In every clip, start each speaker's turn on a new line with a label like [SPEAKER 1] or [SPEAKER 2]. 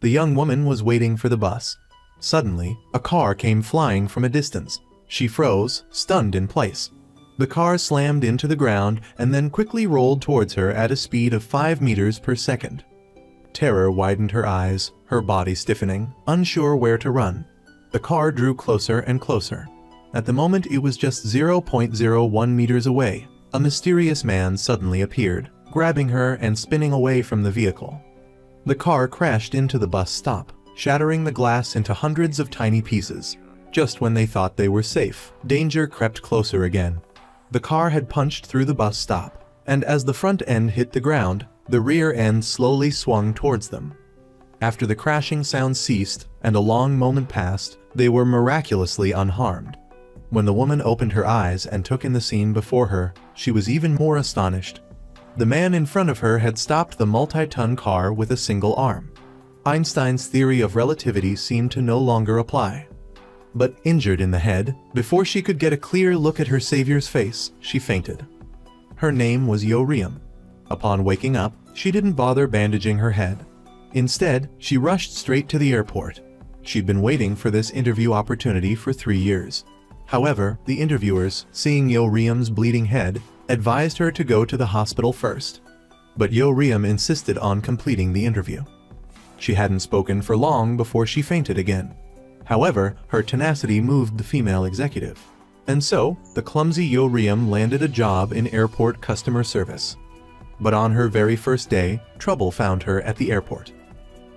[SPEAKER 1] The young woman was waiting for the bus. Suddenly, a car came flying from a distance. She froze, stunned in place. The car slammed into the ground and then quickly rolled towards her at a speed of 5 meters per second. Terror widened her eyes, her body stiffening, unsure where to run. The car drew closer and closer. At the moment it was just 0.01 meters away, a mysterious man suddenly appeared, grabbing her and spinning away from the vehicle. The car crashed into the bus stop, shattering the glass into hundreds of tiny pieces. Just when they thought they were safe, danger crept closer again. The car had punched through the bus stop, and as the front end hit the ground, the rear end slowly swung towards them. After the crashing sound ceased and a long moment passed, they were miraculously unharmed. When the woman opened her eyes and took in the scene before her, she was even more astonished. The man in front of her had stopped the multi-ton car with a single arm. Einstein's theory of relativity seemed to no longer apply. But injured in the head, before she could get a clear look at her savior's face, she fainted. Her name was Yo-Riem. Upon waking up, she didn't bother bandaging her head. Instead, she rushed straight to the airport. She'd been waiting for this interview opportunity for 3 years. However, the interviewers, seeing Yo-Riem's bleeding head, advised her to go to the hospital first. But Yo-Riem insisted on completing the interview. She hadn't spoken for long before she fainted again. However, her tenacity moved the female executive. And so, the clumsy Yo-Riem landed a job in airport customer service. But on her very first day, trouble found her at the airport.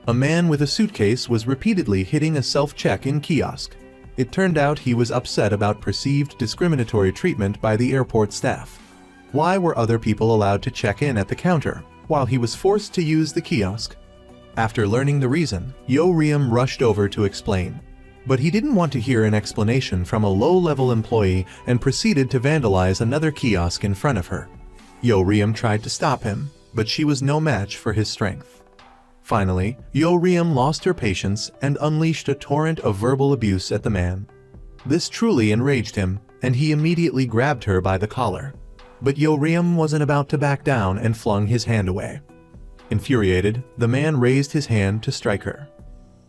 [SPEAKER 1] A man with a suitcase was repeatedly hitting a self-check-in kiosk. It turned out he was upset about perceived discriminatory treatment by the airport staff. Why were other people allowed to check in at the counter, while he was forced to use the kiosk? After learning the reason, Yo-Riem rushed over to explain. But he didn't want to hear an explanation from a low-level employee and proceeded to vandalize another kiosk in front of her. Yo-Riem tried to stop him, but she was no match for his strength. Finally, Yo-Riem lost her patience and unleashed a torrent of verbal abuse at the man. This truly enraged him, and he immediately grabbed her by the collar. But Yo-Riem wasn't about to back down and flung his hand away. Infuriated, the man raised his hand to strike her.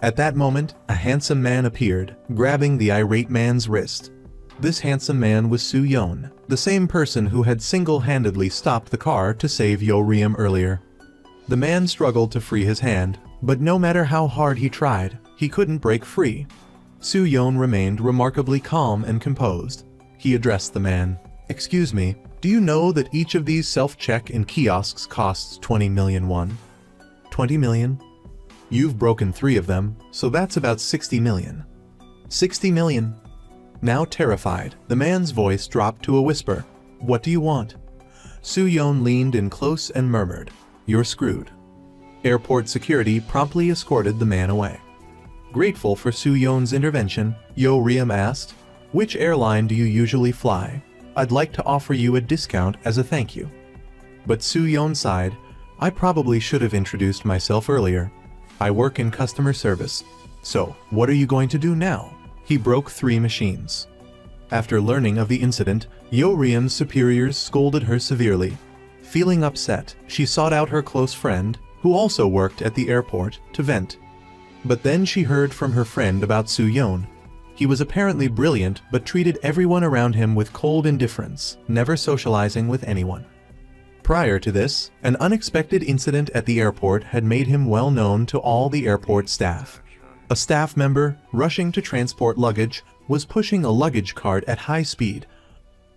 [SPEAKER 1] At that moment, a handsome man appeared, grabbing the irate man's wrist. This handsome man was Soo-Yeon, the same person who had single-handedly stopped the car to save Yo-Riem earlier. The man struggled to free his hand, but no matter how hard he tried, he couldn't break free. Soo-Yeon remained remarkably calm and composed. He addressed the man. "Excuse me, do you know that each of these self-check-in kiosks costs 20 million won? 20 million? You've broken 3 of them, so that's about 60 million. 60 million. Now terrified, the man's voice dropped to a whisper. "What do you want?" Soo-Yeon leaned in close and murmured, "You're screwed." Airport security promptly escorted the man away. Grateful for Soo-Yeon's intervention, Yo-Riem asked, "Which airline do you usually fly? I'd like to offer you a discount as a thank you." But Soo-Yeon sighed, "I probably should have introduced myself earlier. I work in customer service. So, what are you going to do now?" He broke 3 machines. After learning of the incident, Yo-Riem's superiors scolded her severely. Feeling upset, she sought out her close friend, who also worked at the airport, to vent. But then she heard from her friend about Soo-Yeon. He was apparently brilliant but treated everyone around him with cold indifference, never socializing with anyone. Prior to this, an unexpected incident at the airport had made him well known to all the airport staff. A staff member, rushing to transport luggage, was pushing a luggage cart at high speed.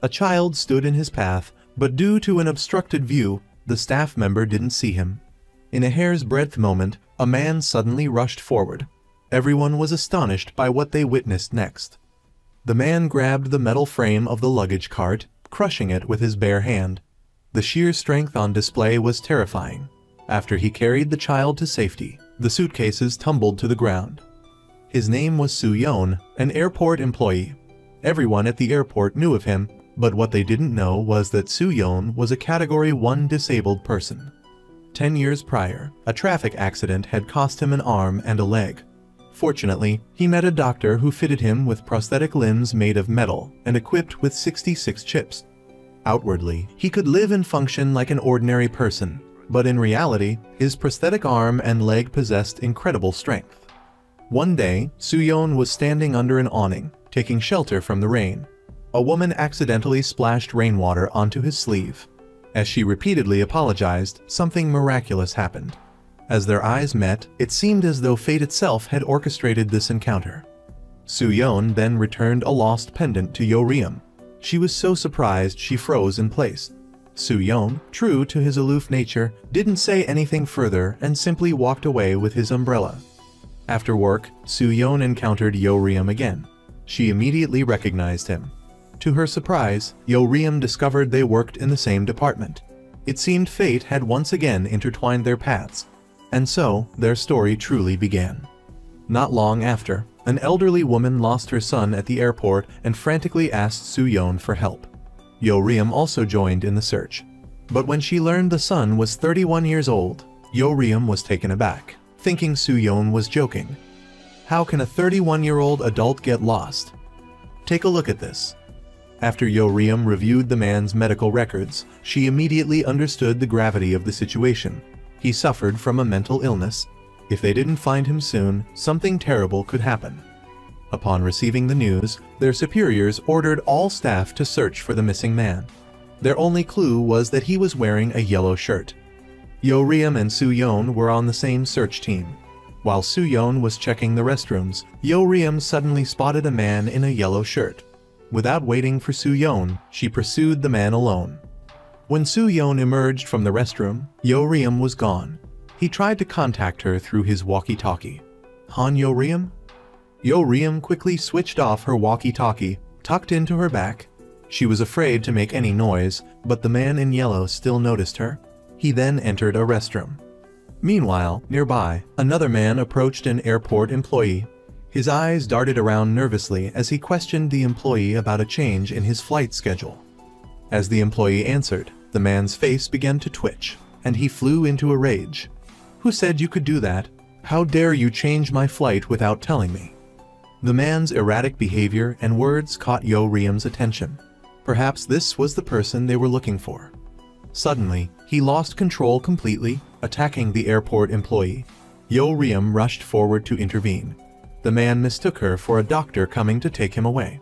[SPEAKER 1] A child stood in his path, but due to an obstructed view, the staff member didn't see him. In a hair's breadth moment, a man suddenly rushed forward. Everyone was astonished by what they witnessed next. The man grabbed the metal frame of the luggage cart, crushing it with his bare hand. The sheer strength on display was terrifying. After he carried the child to safety, the suitcases tumbled to the ground. His name was Soo-Yeon, an airport employee. Everyone at the airport knew of him, but what they didn't know was that Soo-Yeon was a Category 1 disabled person. 10 years prior, a traffic accident had cost him an arm and a leg. Fortunately, he met a doctor who fitted him with prosthetic limbs made of metal and equipped with 66 chips. Outwardly, he could live and function like an ordinary person, but in reality, his prosthetic arm and leg possessed incredible strength. One day, Soo-yeon was standing under an awning, taking shelter from the rain. A woman accidentally splashed rainwater onto his sleeve. As she repeatedly apologized, something miraculous happened. As their eyes met, it seemed as though fate itself had orchestrated this encounter. Soo-yeon then returned a lost pendant to Yo-ryum. She was so surprised she froze in place. Soo-yeon, true to his aloof nature, didn't say anything further and simply walked away with his umbrella. After work, Soo-yeon encountered Yo-ryum again. She immediately recognized him. To her surprise, Yo-ryum discovered they worked in the same department. It seemed fate had once again intertwined their paths. And so, their story truly began. Not long after, an elderly woman lost her son at the airport and frantically asked Soo-yeon for help. Yo-ryum also joined in the search. But when she learned the son was 31 years old, Yo-ryum was taken aback, thinking Soo-yeon was joking. How can a 31-year-old adult get lost? Take a look at this. After Yo-ryum reviewed the man's medical records, she immediately understood the gravity of the situation. He suffered from a mental illness. If they didn't find him soon, something terrible could happen. Upon receiving the news, their superiors ordered all staff to search for the missing man. Their only clue was that he was wearing a yellow shirt. Yo-ryum and Soo-yeon were on the same search team. While Soo-yeon was checking the restrooms, Yo-ryum suddenly spotted a man in a yellow shirt. Without waiting for Soo-yeon, she pursued the man alone. When Soo-yeon emerged from the restroom, Yo-ryum was gone. He tried to contact her through his walkie-talkie. "Han Yo-ryum?" Yo-ryum quickly switched off her walkie-talkie, tucked into her back. She was afraid to make any noise, but the man in yellow still noticed her. He then entered a restroom. Meanwhile, nearby, another man approached an airport employee. His eyes darted around nervously as he questioned the employee about a change in his flight schedule. As the employee answered, the man's face began to twitch, and he flew into a rage. "Who said you could do that? How dare you change my flight without telling me?" The man's erratic behavior and words caught Yo-ryum's attention. Perhaps this was the person they were looking for. Suddenly, he lost control completely, attacking the airport employee. Yo-ryum rushed forward to intervene. The man mistook her for a doctor coming to take him away.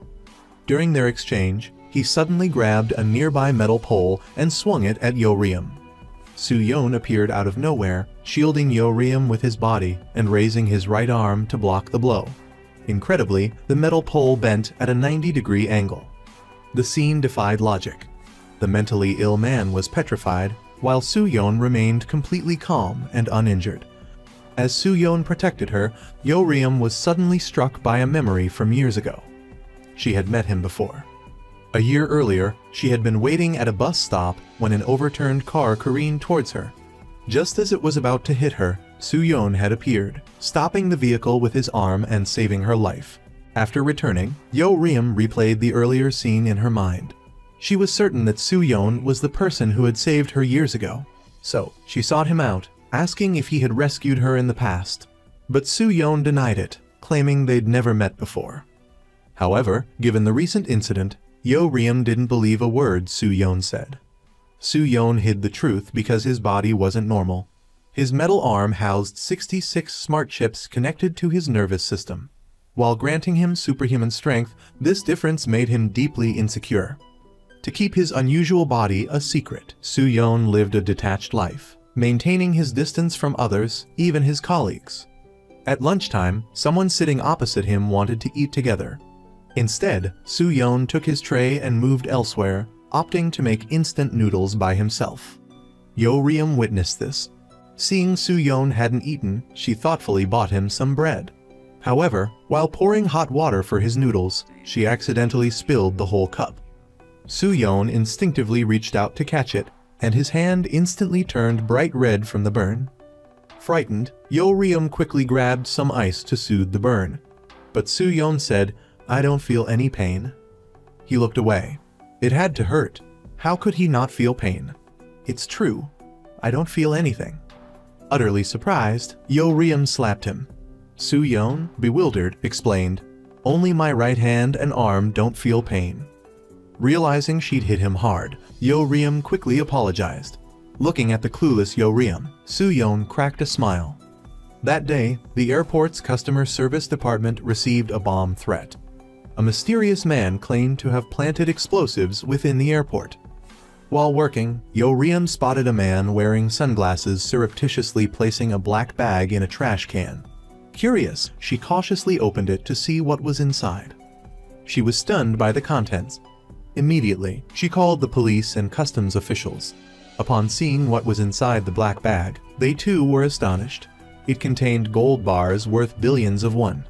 [SPEAKER 1] During their exchange, he suddenly grabbed a nearby metal pole and swung it at Yo-ryum. Soo-yeon appeared out of nowhere, shielding Yo-ryum with his body and raising his right arm to block the blow. Incredibly, the metal pole bent at a 90-degree angle. The scene defied logic. The mentally ill man was petrified, while Soo-yeon remained completely calm and uninjured. As Soo-yeon protected her, Yo-ryum was suddenly struck by a memory from years ago. She had met him before. A year earlier, she had been waiting at a bus stop when an overturned car careened towards her. Just as it was about to hit her, Soo-yeon had appeared, stopping the vehicle with his arm and saving her life. After returning, Yo-ryum replayed the earlier scene in her mind. She was certain that Soo-yeon was the person who had saved her years ago. So, she sought him out, asking if he had rescued her in the past. But Soo-yeon denied it, claiming they'd never met before. However, given the recent incident, Yo-ryum didn't believe a word Soo-yeon said. Soo-yeon hid the truth because his body wasn't normal. His metal arm housed 66 smart chips connected to his nervous system. While granting him superhuman strength, this difference made him deeply insecure. To keep his unusual body a secret, Soo-yeon lived a detached life, maintaining his distance from others, even his colleagues. At lunchtime, someone sitting opposite him wanted to eat together. Instead, Soo-yeon took his tray and moved elsewhere, opting to make instant noodles by himself. Yo-ryum witnessed this. Seeing Soo-yeon hadn't eaten, she thoughtfully bought him some bread. However, while pouring hot water for his noodles, she accidentally spilled the whole cup. Soo-yeon instinctively reached out to catch it, and his hand instantly turned bright red from the burn. Frightened, Yo-ryum quickly grabbed some ice to soothe the burn. But Soo-yeon said, "I don't feel any pain." He looked away. It had to hurt. How could he not feel pain? "It's true. I don't feel anything." Utterly surprised, Yo-ryum slapped him. Soo-yeon, bewildered, explained, "Only my right hand and arm don't feel pain." Realizing she'd hit him hard, Yo-ryum quickly apologized. Looking at the clueless Yo-Ryeom, Soo-yeon cracked a smile. That day, the airport's customer service department received a bomb threat. A mysterious man claimed to have planted explosives within the airport. While working, Yo-Ryeom spotted a man wearing sunglasses surreptitiously placing a black bag in a trash can. Curious, she cautiously opened it to see what was inside. She was stunned by the contents. Immediately, she called the police and customs officials. Upon seeing what was inside the black bag, they too were astonished. It contained gold bars worth billions of won.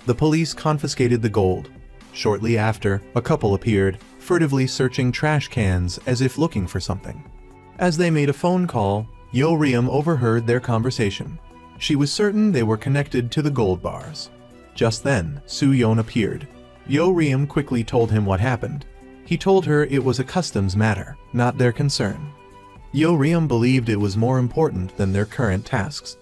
[SPEAKER 1] The police confiscated the gold. Shortly after, a couple appeared, furtively searching trash cans as if looking for something. As they made a phone call, Yo-Ryeom overheard their conversation. She was certain they were connected to the gold bars. Just then, Soo-yeon appeared. Yo-Ryeom quickly told him what happened. He told her it was a customs matter, not their concern. Yo-Ryeom believed it was more important than their current tasks.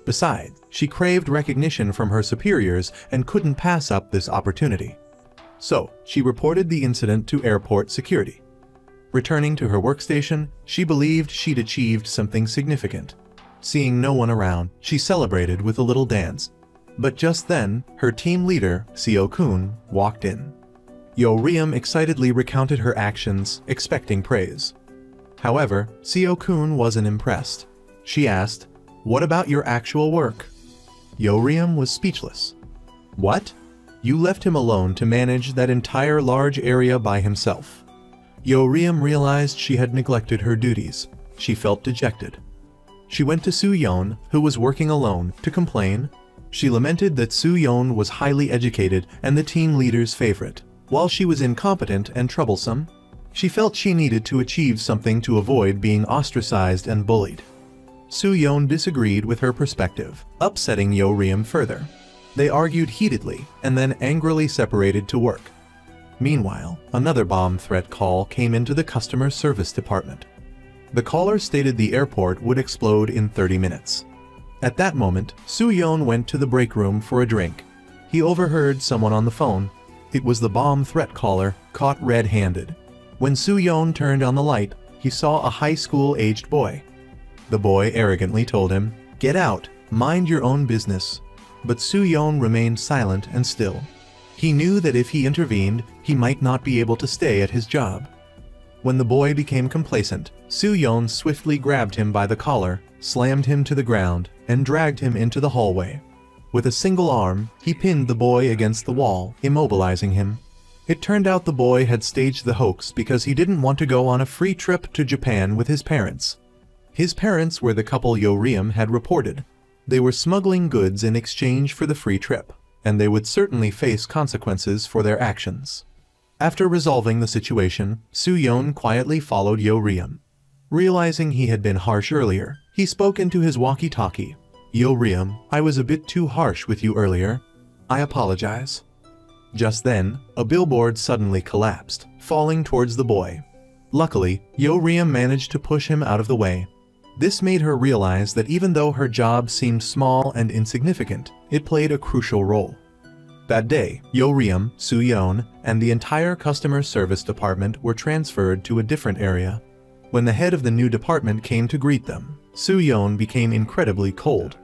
[SPEAKER 1] Besides, she craved recognition from her superiors and couldn't pass up this opportunity. So, she reported the incident to airport security. Returning to her workstation, she believed she'd achieved something significant. Seeing no one around, she celebrated with a little dance. But just then, her team leader, Seo-kun, walked in. Yo-Ryeom excitedly recounted her actions, expecting praise. However, Seo-kun wasn't impressed. She asked, "What about your actual work?" Yo-Ryeom was speechless. "What? You left him alone to manage that entire large area by himself." Yo-Ryeom realized she had neglected her duties. She felt dejected. She went to Soo-yeon, who was working alone, to complain. She lamented that Soo-yeon was highly educated and the team leader's favorite, while she was incompetent and troublesome. She felt she needed to achieve something to avoid being ostracized and bullied. Soo-yeon disagreed with her perspective, upsetting Yo-Ryeom further. They argued heatedly and then angrily separated to work. Meanwhile, another bomb threat call came into the customer service department. The caller stated the airport would explode in 30 minutes. At that moment, Soo-yeon went to the break room for a drink. He overheard someone on the phone. It was the bomb threat caller, caught red-handed. When Soo-yeon turned on the light, he saw a high school-aged boy. The boy arrogantly told him, "Get out, mind your own business." But Soo-yeon remained silent and still. He knew that if he intervened, he might not be able to stay at his job. When the boy became complacent, Soo-yeon swiftly grabbed him by the collar, slammed him to the ground, and dragged him into the hallway. With a single arm, he pinned the boy against the wall, immobilizing him. It turned out the boy had staged the hoax because he didn't want to go on a free trip to Japan with his parents. His parents were the couple Yo-Ryeom had reported. They were smuggling goods in exchange for the free trip, and they would certainly face consequences for their actions. After resolving the situation, Soo-yeon quietly followed Yo-Ryeom. Realizing he had been harsh earlier, he spoke into his walkie-talkie. "Yo-Ryeom, I was a bit too harsh with you earlier. I apologize." Just then, a billboard suddenly collapsed, falling towards the boy. Luckily, Yo-Ryeom managed to push him out of the way. This made her realize that even though her job seemed small and insignificant, it played a crucial role. That day, Yo-Ryeom, Soo-yeon, and the entire customer service department were transferred to a different area. When the head of the new department came to greet them, Soo-yeon became incredibly cold.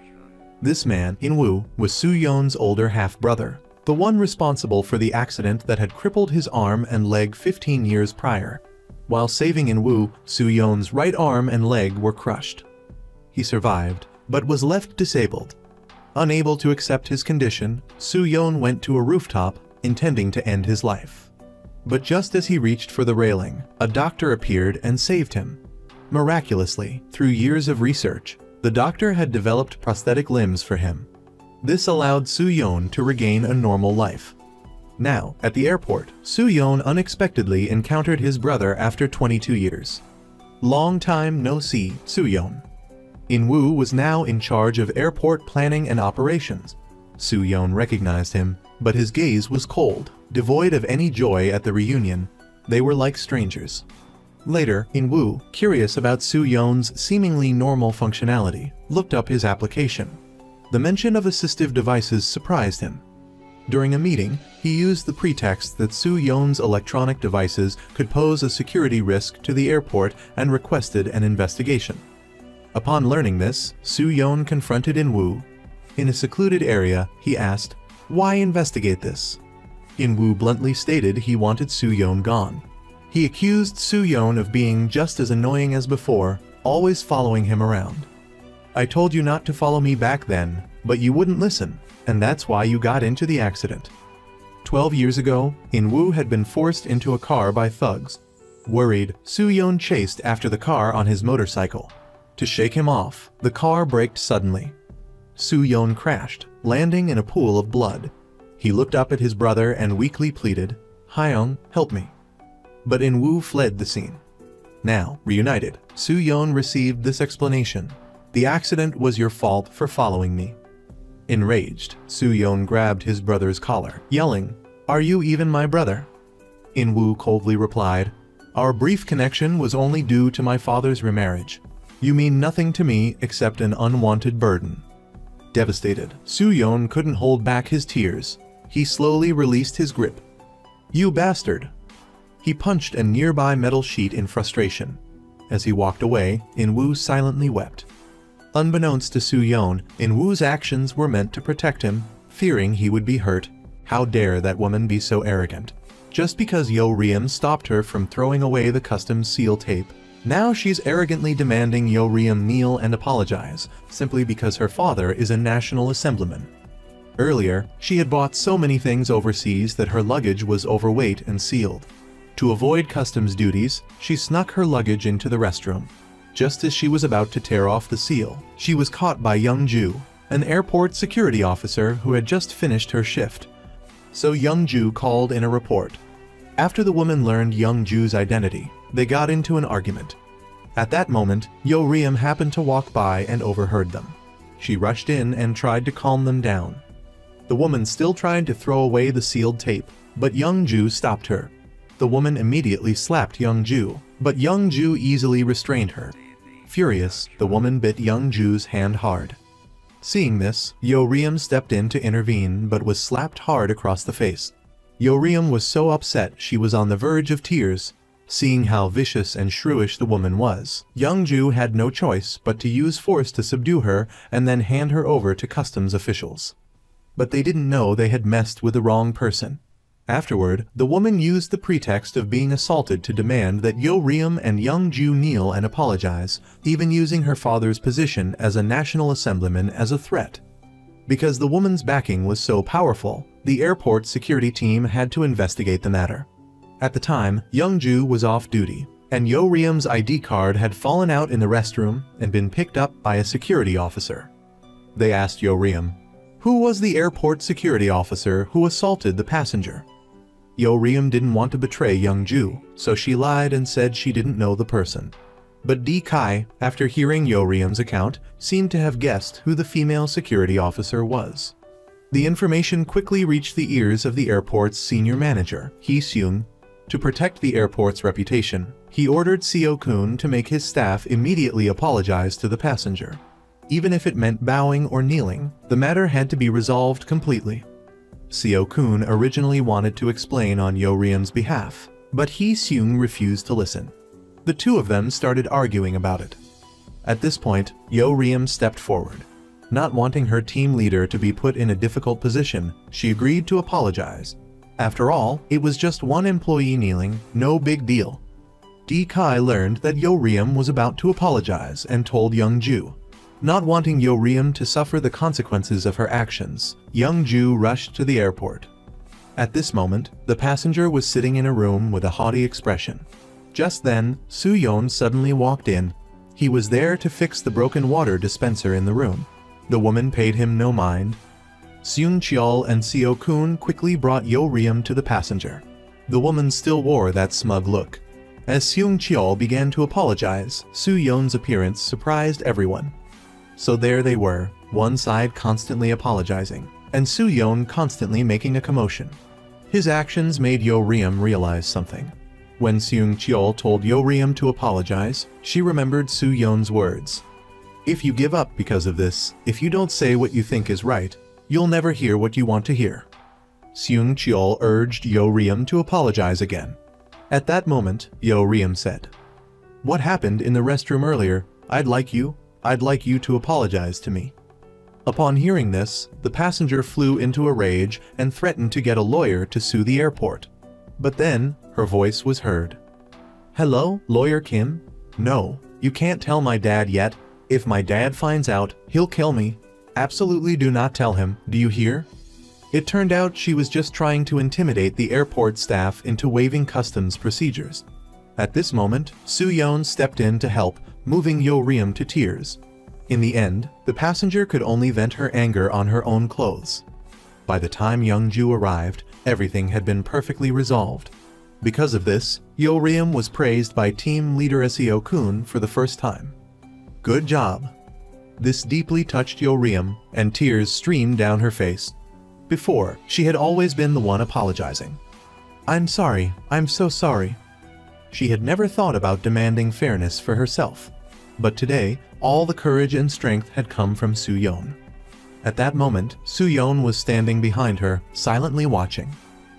[SPEAKER 1] This man, In-woo, was Soo-yeon's older half-brother, the one responsible for the accident that had crippled his arm and leg 15 years prior. While saving In-woo, Soo-yeon's right arm and leg were crushed. He survived, but was left disabled. Unable to accept his condition, Soo-yeon went to a rooftop, intending to end his life. But just as he reached for the railing, a doctor appeared and saved him. Miraculously, through years of research, the doctor had developed prosthetic limbs for him. This allowed Soo-yeon to regain a normal life. Now, at the airport, Soo-yeon unexpectedly encountered his brother after 22 years. Long time no see, Soo-yeon. In-woo was now in charge of airport planning and operations. Soo-yeon recognized him, but his gaze was cold, devoid of any joy at the reunion. They were like strangers. Later, In-woo, curious about Soo-yeon's seemingly normal functionality, looked up his application. The mention of assistive devices surprised him. During a meeting, he used the pretext that Soo-yeon's electronic devices could pose a security risk to the airport and requested an investigation. Upon learning this, Soo-yeon confronted In-woo. In a secluded area, he asked, "Why investigate this?" In-woo bluntly stated he wanted Soo-yeon gone. He accused Soo-yeon of being just as annoying as before, always following him around. "I told you not to follow me back then, but you wouldn't listen, and that's why you got into the accident." 12 years ago, In-woo had been forced into a car by thugs. Worried, Soo-yeon chased after the car on his motorcycle. To shake him off, the car braked suddenly. Soo-yeon crashed, landing in a pool of blood. He looked up at his brother and weakly pleaded, "Hyung, help me." But In-woo fled the scene. Now, reunited, Soo-yeon received this explanation: "The accident was your fault for following me." Enraged, Soo-yeon grabbed his brother's collar, yelling, "Are you even my brother?" In-woo coldly replied, "Our brief connection was only due to my father's remarriage. You mean nothing to me except an unwanted burden." Devastated, Soo-yeon couldn't hold back his tears. He slowly released his grip. "You bastard!" He punched a nearby metal sheet in frustration. As he walked away, In-woo silently wept. Unbeknownst to Soo-yeon, In-woo's actions were meant to protect him, fearing he would be hurt. How dare that woman be so arrogant? Just because Yo-reum stopped her from throwing away the custom seal tape, now she's arrogantly demanding Yo-reum kneel and apologize, simply because her father is a National Assemblyman. Earlier, she had bought so many things overseas that her luggage was overweight and sealed. To avoid customs duties, she snuck her luggage into the restroom. Just as she was about to tear off the seal, she was caught by Young-ju, an airport security officer who had just finished her shift. So Young-ju called in a report. After the woman learned Young-ju's identity, they got into an argument. At that moment, Yo-reum happened to walk by and overheard them. She rushed in and tried to calm them down. The woman still tried to throw away the sealed tape, but Young-ju stopped her. The woman immediately slapped Young-ju, but Young-ju easily restrained her. Furious, the woman bit Young-ju's hand hard. Seeing this, Yo-reum stepped in to intervene but was slapped hard across the face. Yo-reum was so upset she was on the verge of tears. Seeing how vicious and shrewish the woman was, Young-ju had no choice but to use force to subdue her and then hand her over to customs officials. But they didn't know they had messed with the wrong person. Afterward, the woman used the pretext of being assaulted to demand that Yo-reum and Young-ju kneel and apologize, even using her father's position as a National Assemblyman as a threat. Because the woman's backing was so powerful, the airport security team had to investigate the matter. At the time, Young-ju was off duty, and Yo-reum's ID card had fallen out in the restroom and been picked up by a security officer. They asked Yo-reum, "Who was the airport security officer who assaulted the passenger?" Yo-reum didn't want to betray Young-ju, so she lied and said she didn't know the person. But D-kai, after hearing Yo-reum's account, seemed to have guessed who the female security officer was. The information quickly reached the ears of the airport's senior manager, Hee-seung. To protect the airport's reputation, he ordered Seo-kun to make his staff immediately apologize to the passenger. Even if it meant bowing or kneeling, the matter had to be resolved completely. Seo-kun originally wanted to explain on Yo-reum's behalf, but Hee-seung refused to listen. The two of them started arguing about it. At this point, Yo-reum stepped forward. Not wanting her team leader to be put in a difficult position, she agreed to apologize. After all, it was just one employee kneeling, no big deal. D-kai learned that Yo-reum was about to apologize and told Young-ju. Not wanting Yo-reum to suffer the consequences of her actions, Young-ju rushed to the airport. At this moment, the passenger was sitting in a room with a haughty expression. Just then, Soo-yeon suddenly walked in. He was there to fix the broken water dispenser in the room. The woman paid him no mind. Seung-cheol and Seo-kun quickly brought Yo-reum to the passenger. The woman still wore that smug look. As Seung-cheol began to apologize, Soo-yeon's appearance surprised everyone. So there they were, one side constantly apologizing, and Soo-yeon constantly making a commotion. His actions made Yo-reum realize something. When Seung-cheol told Yo-reum to apologize, she remembered Soo-yeon's words. "If you give up because of this, if you don't say what you think is right, you'll never hear what you want to hear." Seung Cheol urged Yo Riem to apologize again. At that moment, Yo Riem said, "What happened in the restroom earlier? I'd like you to apologize to me." Upon hearing this, the passenger flew into a rage and threatened to get a lawyer to sue the airport. But then, her voice was heard. "Hello, Lawyer Kim? No, you can't tell my dad yet. If my dad finds out, he'll kill me. Absolutely do not tell him, do you hear?" It turned out she was just trying to intimidate the airport staff into waiving customs procedures. At this moment, Soo-yeon stepped in to help, moving Yo Riem to tears. In the end, the passenger could only vent her anger on her own clothes. By the time Young-ju arrived, everything had been perfectly resolved. Because of this, Yo Riem was praised by team leader Seo-kun for the first time. "Good job." This deeply touched Yo Riem, and tears streamed down her face. Before, she had always been the one apologizing. "I'm sorry, I'm so sorry." She had never thought about demanding fairness for herself. But today, all the courage and strength had come from Soo-yeon. At that moment, Soo-yeon was standing behind her, silently watching.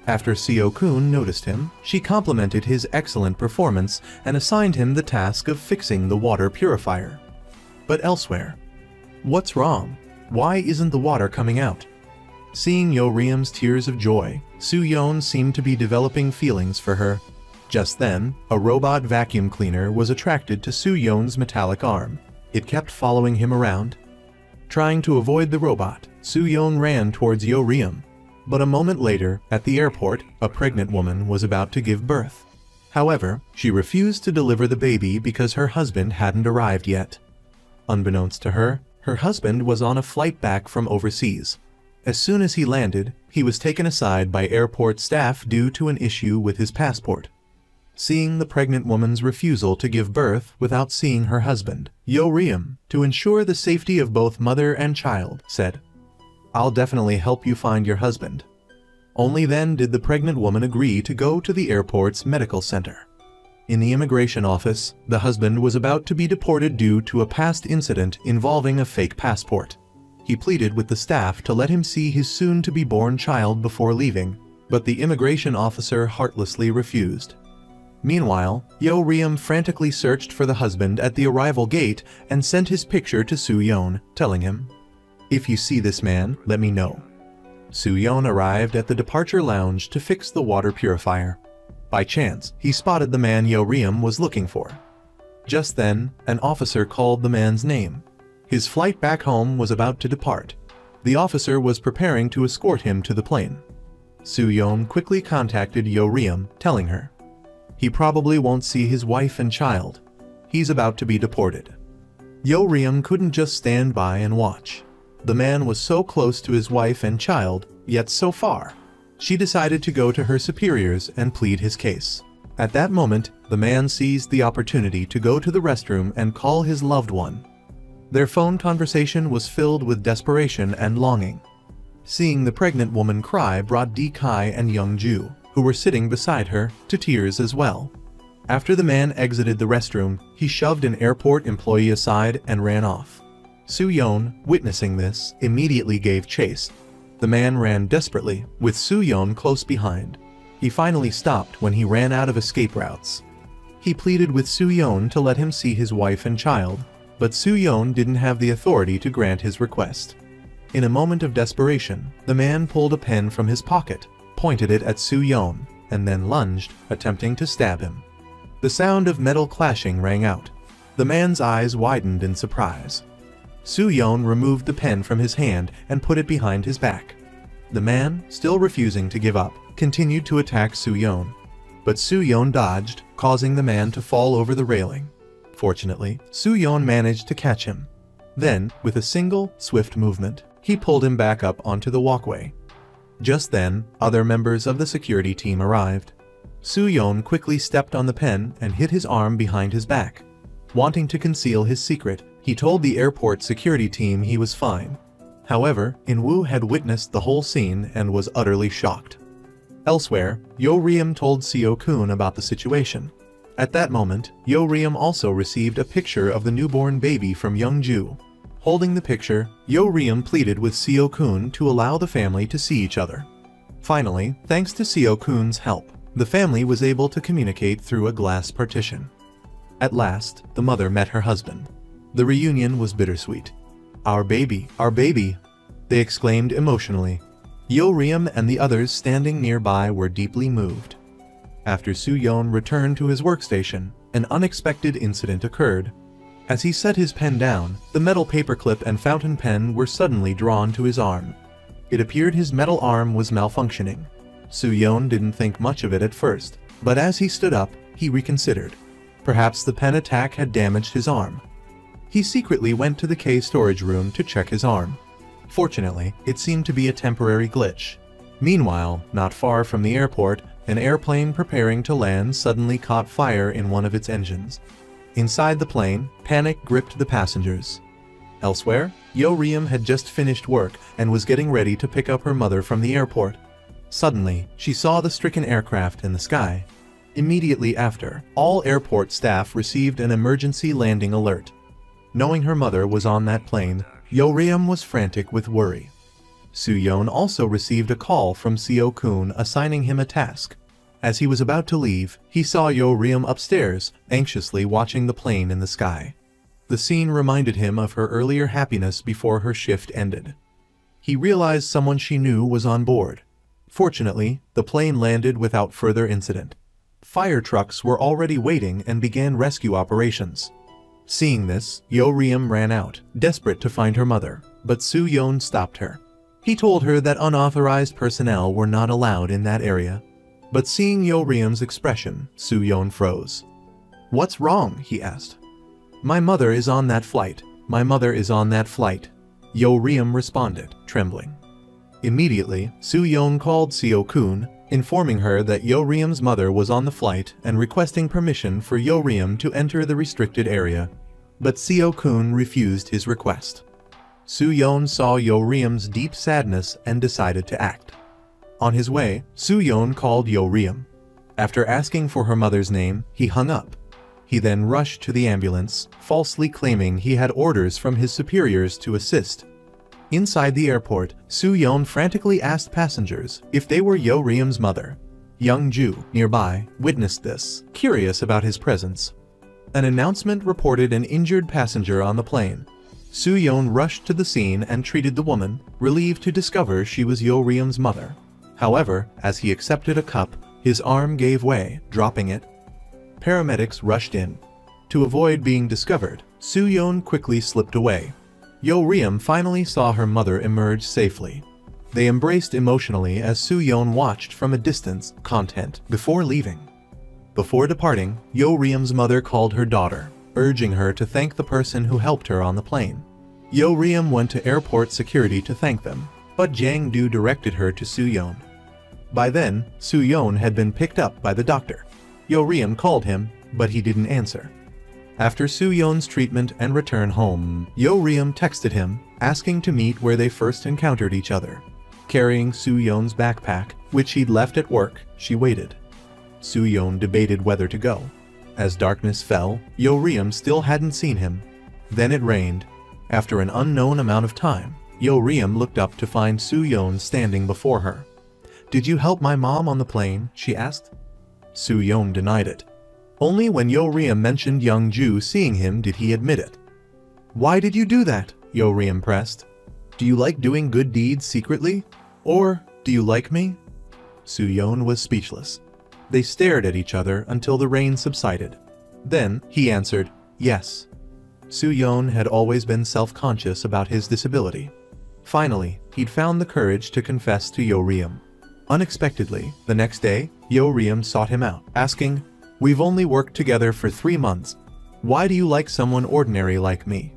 [SPEAKER 1] After Seo-kun noticed him, she complimented his excellent performance and assigned him the task of fixing the water purifier. But elsewhere, "What's wrong? Why isn't the water coming out?" Seeing Yo Riem's tears of joy, Soo-yeon seemed to be developing feelings for her. Just then, a robot vacuum cleaner was attracted to Soo-yeon's metallic arm. It kept following him around. Trying to avoid the robot, Soo-yeon ran towards Yo Riem. But a moment later, at the airport, a pregnant woman was about to give birth. However, she refused to deliver the baby because her husband hadn't arrived yet. Unbeknownst to her, her husband was on a flight back from overseas. As soon as he landed, he was taken aside by airport staff due to an issue with his passport. Seeing the pregnant woman's refusal to give birth without seeing her husband, Yo Riem, to ensure the safety of both mother and child, said, "I'll definitely help you find your husband." Only then did the pregnant woman agree to go to the airport's medical center. In the immigration office, the husband was about to be deported due to a past incident involving a fake passport. He pleaded with the staff to let him see his soon-to-be-born child before leaving, but the immigration officer heartlessly refused. Meanwhile, Yo Riem frantically searched for the husband at the arrival gate and sent his picture to Soo-yeon, telling him, "If you see this man, let me know." Soo-yeon arrived at the departure lounge to fix the water purifier. By chance, he spotted the man Yo Riem was looking for. Just then, an officer called the man's name. His flight back home was about to depart. The officer was preparing to escort him to the plane. Soo-yeon quickly contacted Yo Riem, telling her, "He probably won't see his wife and child. He's about to be deported." Yo Riem couldn't just stand by and watch. The man was so close to his wife and child, yet so far. She decided to go to her superiors and plead his case. At that moment, the man seized the opportunity to go to the restroom and call his loved one. Their phone conversation was filled with desperation and longing. Seeing the pregnant woman cry brought D-kai and Young-ju, who were sitting beside her, to tears as well. After the man exited the restroom, he shoved an airport employee aside and ran off. Soo-yeon, witnessing this, immediately gave chase. The man ran desperately, with Soo-yeon close behind. He finally stopped when he ran out of escape routes. He pleaded with Soo-yeon to let him see his wife and child, but Soo-yeon didn't have the authority to grant his request. In a moment of desperation, the man pulled a pen from his pocket, pointed it at Soo-yeon, and then lunged, attempting to stab him. The sound of metal clashing rang out. The man's eyes widened in surprise. Soo-yeon removed the pen from his hand and put it behind his back. The man, still refusing to give up, continued to attack Soo-yeon. But Soo-yeon dodged, causing the man to fall over the railing. Fortunately, Soo-yeon managed to catch him. Then, with a single, swift movement, he pulled him back up onto the walkway. Just then, other members of the security team arrived. Soo-yeon quickly stepped on the pen and hid his arm behind his back. Wanting to conceal his secret, he told the airport security team he was fine. However, In-woo had witnessed the whole scene and was utterly shocked. Elsewhere, Yo Riem told Seo-kun about the situation. At that moment, Yo Riem also received a picture of the newborn baby from Young-ju. Holding the picture, Yo Riem pleaded with Seo-kun to allow the family to see each other. Finally, thanks to Seo-kun's help, the family was able to communicate through a glass partition. At last, the mother met her husband. The reunion was bittersweet. Our baby, they exclaimed emotionally. Yeoryum and the others standing nearby were deeply moved. After Soo-yeon returned to his workstation, an unexpected incident occurred. As he set his pen down, the metal paperclip and fountain pen were suddenly drawn to his arm. It appeared his metal arm was malfunctioning. Soo-yeon didn't think much of it at first, but as he stood up, he reconsidered. Perhaps the pen attack had damaged his arm. He secretly went to the K storage room to check his arm. Fortunately, it seemed to be a temporary glitch. Meanwhile, not far from the airport, an airplane preparing to land suddenly caught fire in one of its engines. Inside the plane, panic gripped the passengers. Elsewhere, Yeoryum had just finished work and was getting ready to pick up her mother from the airport. Suddenly, she saw the stricken aircraft in the sky. Immediately after, all airport staff received an emergency landing alert. Knowing her mother was on that plane, Yeoryum was frantic with worry. Soo-yeon also received a call from Seo-kun assigning him a task. As he was about to leave, he saw Yeoryum upstairs, anxiously watching the plane in the sky. The scene reminded him of her earlier happiness before her shift ended. He realized someone she knew was on board. Fortunately, the plane landed without further incident. Fire trucks were already waiting and began rescue operations. Seeing this, Yeoryum ran out, desperate to find her mother, but Soo-yeon stopped her. He told her that unauthorized personnel were not allowed in that area. But seeing Yeoryum's expression, Soo-yeon froze. "What's wrong?" he asked. "My mother is on that flight. My mother is on that flight," Yeoryum responded, trembling. Immediately, Soo-yeon called Seo-kun, informing her that Yeoryum's mother was on the flight and requesting permission for Yeoryum to enter the restricted area. But Seo-kun refused his request. Soo-yeon saw Yeoryum's deep sadness and decided to act. On his way, Soo-yeon called Yeoryum. After asking for her mother's name, he hung up. He then rushed to the ambulance, falsely claiming he had orders from his superiors to assist. Inside the airport, Soo-yeon frantically asked passengers if they were Yeoryum's mother. Young-ju, nearby, witnessed this, curious about his presence. An announcement reported an injured passenger on the plane. Soo-yeon rushed to the scene and treated the woman, relieved to discover she was Yeoryum's mother. However, as he accepted a cup, his arm gave way, dropping it. Paramedics rushed in. To avoid being discovered, Soo-yeon quickly slipped away. Yeoryum finally saw her mother emerge safely. They embraced emotionally as Soo-yeon watched from a distance, content, before leaving. Before departing, Yeoryum's mother called her daughter, urging her to thank the person who helped her on the plane. Yeoryum went to airport security to thank them, but Jang-do directed her to Soo-yeon. By then, Soo-yeon had been picked up by the doctor. Yeoryum called him, but he didn't answer. After Soo-yeon's treatment and return home, Yeoryum texted him, asking to meet where they first encountered each other. Carrying Soo-yeon's backpack, which he'd left at work, she waited. Soo-yeon debated whether to go. As darkness fell, Yeoryum still hadn't seen him. Then it rained. After an unknown amount of time, Yeoryum looked up to find Soo-yeon standing before her. "Did you help my mom on the plane?" she asked. Soo-yeon denied it. Only when Yeoryum mentioned Young-ju seeing him did he admit it. "Why did you do that?" Yeoryum pressed. "Do you like doing good deeds secretly? Or, do you like me?" Soo-yeon was speechless. They stared at each other until the rain subsided. Then, he answered, "Yes." Soo-yeon had always been self-conscious about his disability. Finally, he'd found the courage to confess to Yeoryum. Unexpectedly, the next day, Yeoryum sought him out, asking, "We've only worked together for 3 months. Why do you like someone ordinary like me?"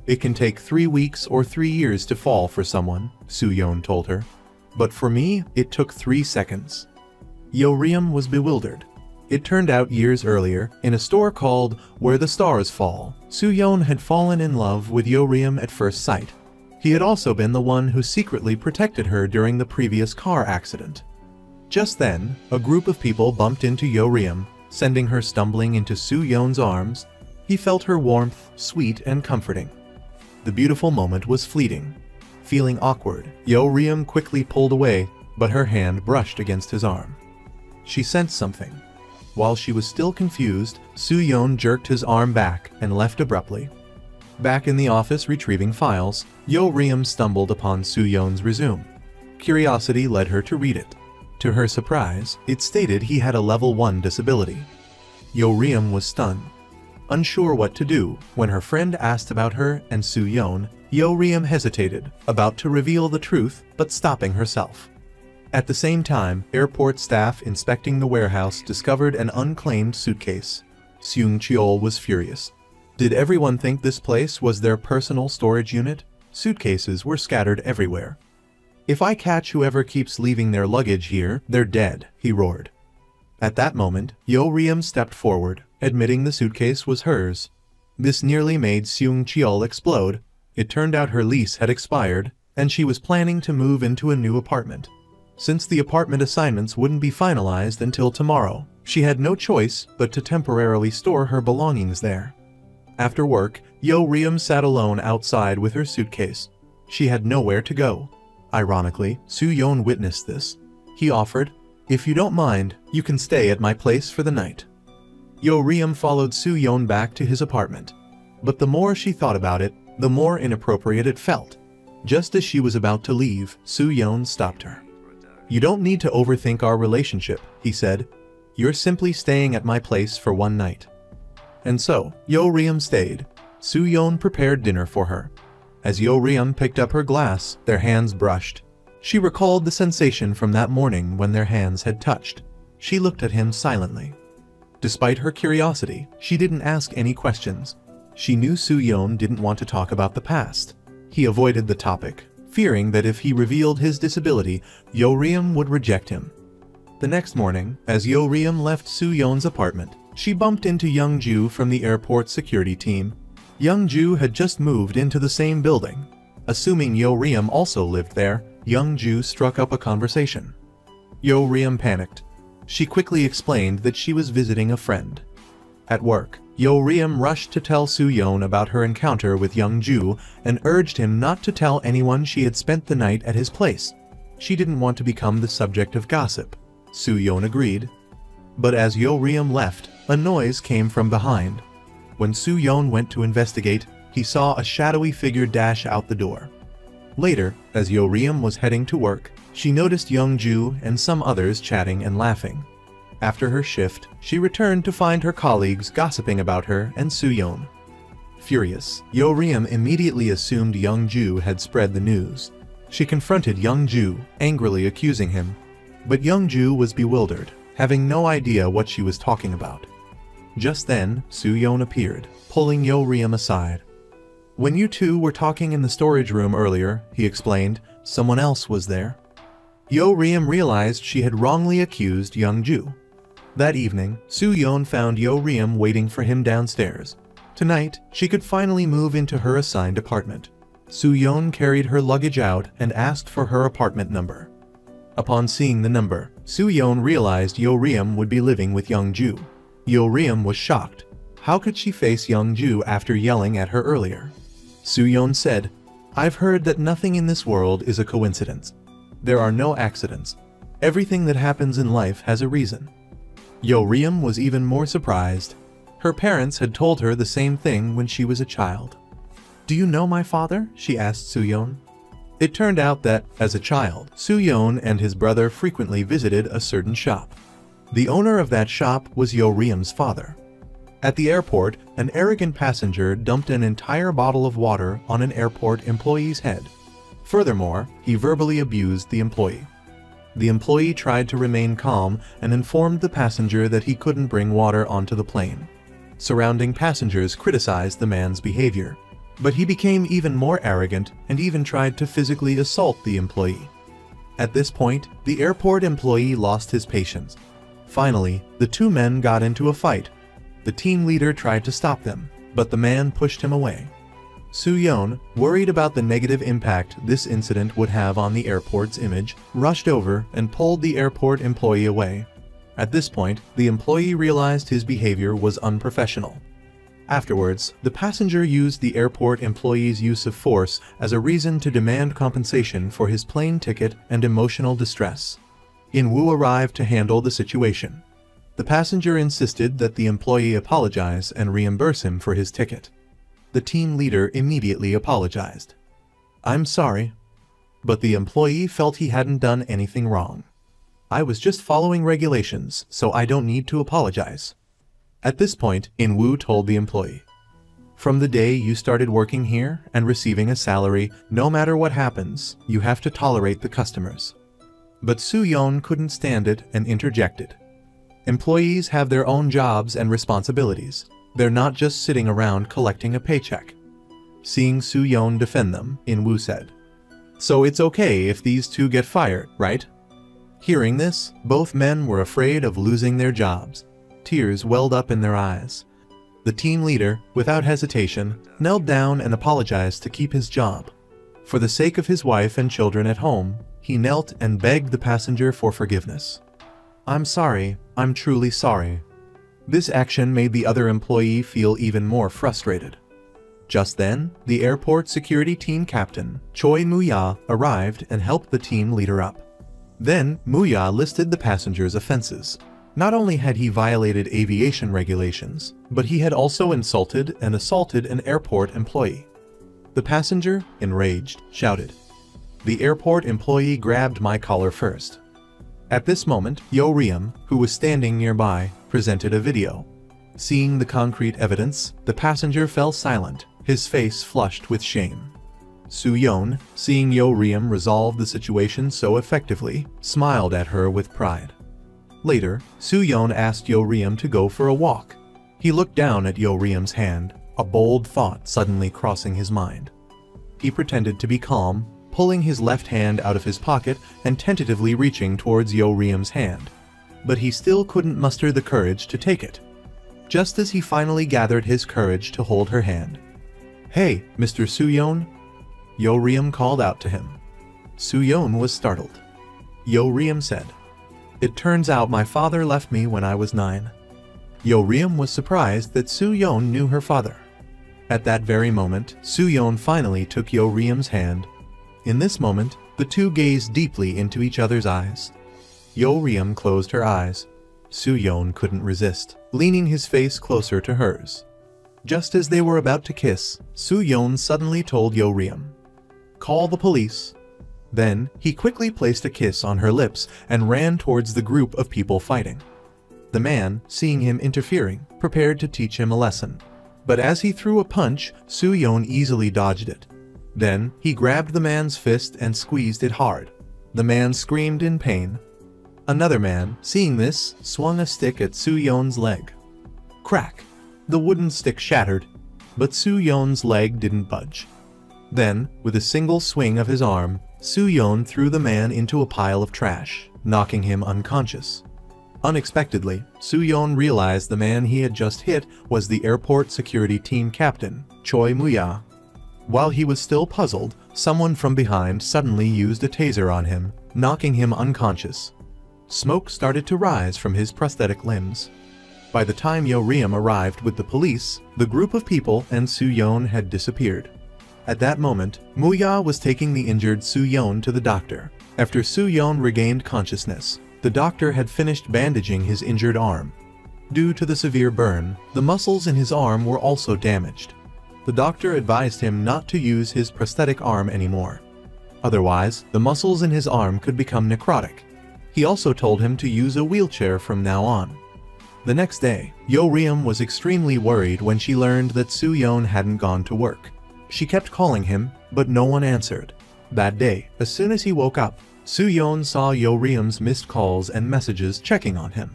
[SPEAKER 1] "It can take 3 weeks or 3 years to fall for someone," Soo-yeon told her. "But for me, it took 3 seconds." Yeoryum was bewildered. It turned out years earlier, in a store called Where the Stars Fall, Soo-yeon had fallen in love with Yeoryum at first sight. He had also been the one who secretly protected her during the previous car accident. Just then, a group of people bumped into Yeoryum, sending her stumbling into Soo-yeon's arms. He felt her warmth, sweet and comforting. The beautiful moment was fleeting. Feeling awkward, Yeoryum quickly pulled away, but her hand brushed against his arm. She sensed something. While she was still confused, Soo-yeon jerked his arm back and left abruptly. Back in the office retrieving files, Yo-ryum stumbled upon Soo-yeon's resume. Curiosity led her to read it. To her surprise, it stated he had a level 1 disability. Yo-ryum was stunned. Unsure what to do, when her friend asked about her and Soo-yeon, Yo-ryum hesitated, about to reveal the truth, but stopping herself. At the same time, airport staff inspecting the warehouse discovered an unclaimed suitcase. Seung-cheol was furious. Did everyone think this place was their personal storage unit? Suitcases were scattered everywhere. "If I catch whoever keeps leaving their luggage here, they're dead," he roared. At that moment, Yo-ryum stepped forward, admitting the suitcase was hers. This nearly made Seung-cheol explode. It turned out her lease had expired, and she was planning to move into a new apartment. Since the apartment assignments wouldn't be finalized until tomorrow, she had no choice but to temporarily store her belongings there. After work, Yo-ryum sat alone outside with her suitcase. She had nowhere to go. Ironically, Soo-yeon witnessed this. He offered, "If you don't mind, you can stay at my place for the night." Yo-ryum followed Soo-yeon back to his apartment. But the more she thought about it, the more inappropriate it felt. Just as she was about to leave, Soo-yeon stopped her. "You don't need to overthink our relationship," he said. "You're simply staying at my place for one night." And so, Yo-ryum stayed. Soo-yeon prepared dinner for her. As Yo-ryum picked up her glass, their hands brushed. She recalled the sensation from that morning when their hands had touched. She looked at him silently. Despite her curiosity, she didn't ask any questions. She knew Soo-yeon didn't want to talk about the past. He avoided the topic, fearing that if he revealed his disability, Yo-ryum would reject him. The next morning, as Yo-ryum left Soo-yeon's apartment, she bumped into Young-ju from the airport security team. Young-ju had just moved into the same building. Assuming Yo-ryum also lived there, Young-ju struck up a conversation. Yo-ryum panicked. She quickly explained that she was visiting a friend. At work, Yo-ryum rushed to tell Soo-yeon about her encounter with Young-ju and urged him not to tell anyone she had spent the night at his place. She didn't want to become the subject of gossip. Soo-yeon agreed. But as Yo-ryum left, a noise came from behind. When Soo-yeon went to investigate, he saw a shadowy figure dash out the door. Later, as Yo-ryum was heading to work, she noticed Young-ju and some others chatting and laughing. After her shift, she returned to find her colleagues gossiping about her and Soo-yeon. Furious, Yo-ryum immediately assumed Young-ju had spread the news. She confronted Young-ju, angrily accusing him. But Young-ju was bewildered, having no idea what she was talking about. Just then, Soo-yeon appeared, pulling Yo-ryum aside. "When you two were talking in the storage room earlier," he explained, "someone else was there." Yo-ryum realized she had wrongly accused Young-ju. That evening, Soo-yeon found Yo-ryum waiting for him downstairs. Tonight, she could finally move into her assigned apartment. Soo-yeon carried her luggage out and asked for her apartment number. Upon seeing the number, Soo-yeon realized Yo-ryum would be living with Young-ju. Yo-ryum was shocked. How could she face Young-ju after yelling at her earlier? Soo-yeon said, "I've heard that nothing in this world is a coincidence. There are no accidents. Everything that happens in life has a reason." Yo-ryum was even more surprised. Her parents had told her the same thing when she was a child. "Do you know my father?" she asked Soo-yeon. It turned out that, as a child, Soo-yeon and his brother frequently visited a certain shop. The owner of that shop was Yo-ryum's father. At the airport, an arrogant passenger dumped an entire bottle of water on an airport employee's head. Furthermore, he verbally abused the employee. The employee tried to remain calm and informed the passenger that he couldn't bring water onto the plane. Surrounding passengers criticized the man's behavior. But he became even more arrogant and even tried to physically assault the employee. At this point, the airport employee lost his patience. Finally, the two men got into a fight. The team leader tried to stop them, but the man pushed him away. Soo-yeon, worried about the negative impact this incident would have on the airport's image, rushed over and pulled the airport employee away. At this point, the employee realized his behavior was unprofessional. Afterwards, the passenger used the airport employee's use of force as a reason to demand compensation for his plane ticket and emotional distress. In-woo arrived to handle the situation. The passenger insisted that the employee apologize and reimburse him for his ticket. The team leader immediately apologized. "I'm sorry, but the employee felt he hadn't done anything wrong. I was just following regulations, so I don't need to apologize." At this point, In-woo told the employee, "From the day you started working here and receiving a salary, no matter what happens, you have to tolerate the customers." But Soo-yeon couldn't stand it and interjected. "Employees have their own jobs and responsibilities. They're not just sitting around collecting a paycheck." Seeing Soo-yeon defend them, In-woo said, "So it's okay if these two get fired, right?" Hearing this, both men were afraid of losing their jobs. Tears welled up in their eyes. The team leader, without hesitation, knelt down and apologized to keep his job. For the sake of his wife and children at home, he knelt and begged the passenger for forgiveness. "I'm sorry, I'm truly sorry." This action made the other employee feel even more frustrated. Just then, the airport security team captain, Choi Moo-ya, arrived and helped the team leader up. Then, Moo-ya listed the passenger's offenses. Not only had he violated aviation regulations, but he had also insulted and assaulted an airport employee. The passenger, enraged, shouted, "The airport employee grabbed my collar first." At this moment, Yo-ryum, who was standing nearby, presented a video. Seeing the concrete evidence, the passenger fell silent, his face flushed with shame. Soo-yeon, seeing Yo-ryum resolve the situation so effectively, smiled at her with pride. Later, Soo-yeon asked Yo-ryum to go for a walk. He looked down at Yo-ryum's hand, a bold thought suddenly crossing his mind. He pretended to be calm, pulling his left hand out of his pocket and tentatively reaching towards Yo-ryum's hand. But he still couldn't muster the courage to take it. Just as he finally gathered his courage to hold her hand. "Hey, Mr. Soo-yeon?" Yo-ryum called out to him. Soo-yeon was startled. Yo-ryum said, "It turns out my father left me when I was 9. Yo-ryum was surprised that Soo-yeon knew her father. At that very moment, Soo-yeon finally took Yo-ryum's hand. In this moment, the two gazed deeply into each other's eyes. Yo-ryum closed her eyes. Soo-yeon couldn't resist, leaning his face closer to hers. Just as they were about to kiss, Soo-yeon suddenly told Yo-ryum, "Call the police." Then, he quickly placed a kiss on her lips and ran towards the group of people fighting. The man, seeing him interfering, prepared to teach him a lesson. But as he threw a punch, Soo-yeon easily dodged it. Then, he grabbed the man's fist and squeezed it hard. The man screamed in pain. Another man, seeing this, swung a stick at Soo-yeon's leg. Crack! The wooden stick shattered, but Soo-yeon's leg didn't budge. Then, with a single swing of his arm, Soo-yeon threw the man into a pile of trash, knocking him unconscious. Unexpectedly, Soo-yeon realized the man he had just hit was the airport security team captain, Choi Moo-ya. While he was still puzzled, someone from behind suddenly used a taser on him, knocking him unconscious. Smoke started to rise from his prosthetic limbs. By the time Yo-ryum arrived with the police, the group of people and Soo-yeon had disappeared. At that moment, Moo-ya was taking the injured Soo-yeon to the doctor. After Soo-yeon regained consciousness, the doctor had finished bandaging his injured arm. Due to the severe burn, the muscles in his arm were also damaged. The doctor advised him not to use his prosthetic arm anymore. Otherwise, the muscles in his arm could become necrotic. He also told him to use a wheelchair from now on. The next day, Yo-ryum was extremely worried when she learned that Soo-yeon hadn't gone to work. She kept calling him, but no one answered. That day, as soon as he woke up, Soo-yeon saw Yo-ryum's missed calls and messages checking on him.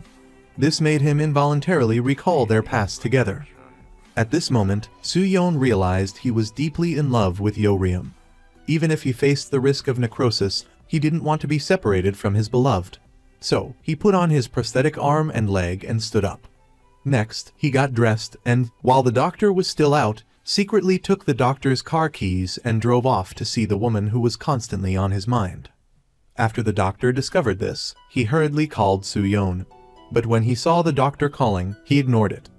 [SPEAKER 1] This made him involuntarily recall their past together. At this moment, Soo-yeon realized he was deeply in love with Yo-ryum. Even if he faced the risk of necrosis, he didn't want to be separated from his beloved. So, he put on his prosthetic arm and leg and stood up. Next, he got dressed and, while the doctor was still out, secretly took the doctor's car keys and drove off to see the woman who was constantly on his mind. After the doctor discovered this, he hurriedly called Soo-yeon. But when he saw the doctor calling, he ignored it.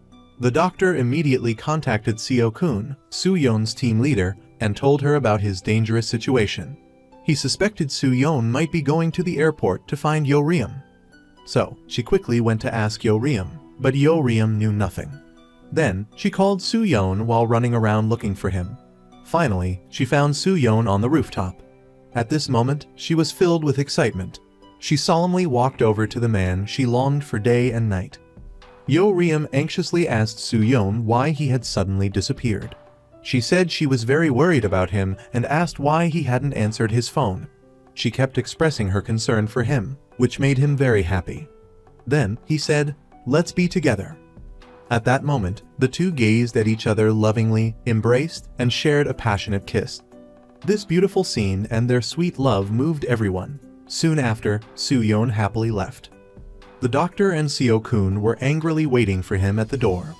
[SPEAKER 1] The doctor immediately contacted Seo-kun, Soo-yeon's team leader, and told her about his dangerous situation. He suspected Soo-yeon might be going to the airport to find Yo-ryum. So, she quickly went to ask Yo-ryum, but Yo-ryum knew nothing. Then, she called Soo-yeon while running around looking for him. Finally, she found Soo-yeon on the rooftop. At this moment, she was filled with excitement. She solemnly walked over to the man she longed for day and night. Yo-ryum anxiously asked Soo-yeon why he had suddenly disappeared. She said she was very worried about him and asked why he hadn't answered his phone. She kept expressing her concern for him, which made him very happy. Then, he said, "Let's be together." At that moment, the two gazed at each other lovingly, embraced, and shared a passionate kiss. This beautiful scene and their sweet love moved everyone. Soon after, Soo-yeon happily left. The doctor and Seo-kun were angrily waiting for him at the door.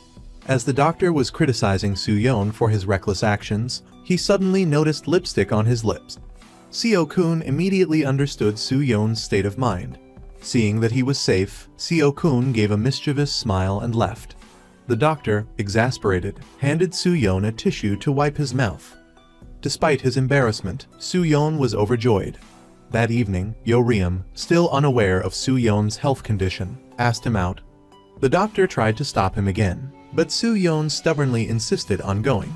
[SPEAKER 1] As the doctor was criticizing Soo-yeon for his reckless actions, he suddenly noticed lipstick on his lips. Seo-kun immediately understood Soo-yeon's state of mind. Seeing that he was safe, Seo-kun gave a mischievous smile and left. The doctor, exasperated, handed Soo-yeon a tissue to wipe his mouth. Despite his embarrassment, Soo-yeon was overjoyed. That evening, Yo-ryum, still unaware of Soo-yeon's health condition, asked him out. The doctor tried to stop him again, but Soo-yeon stubbornly insisted on going.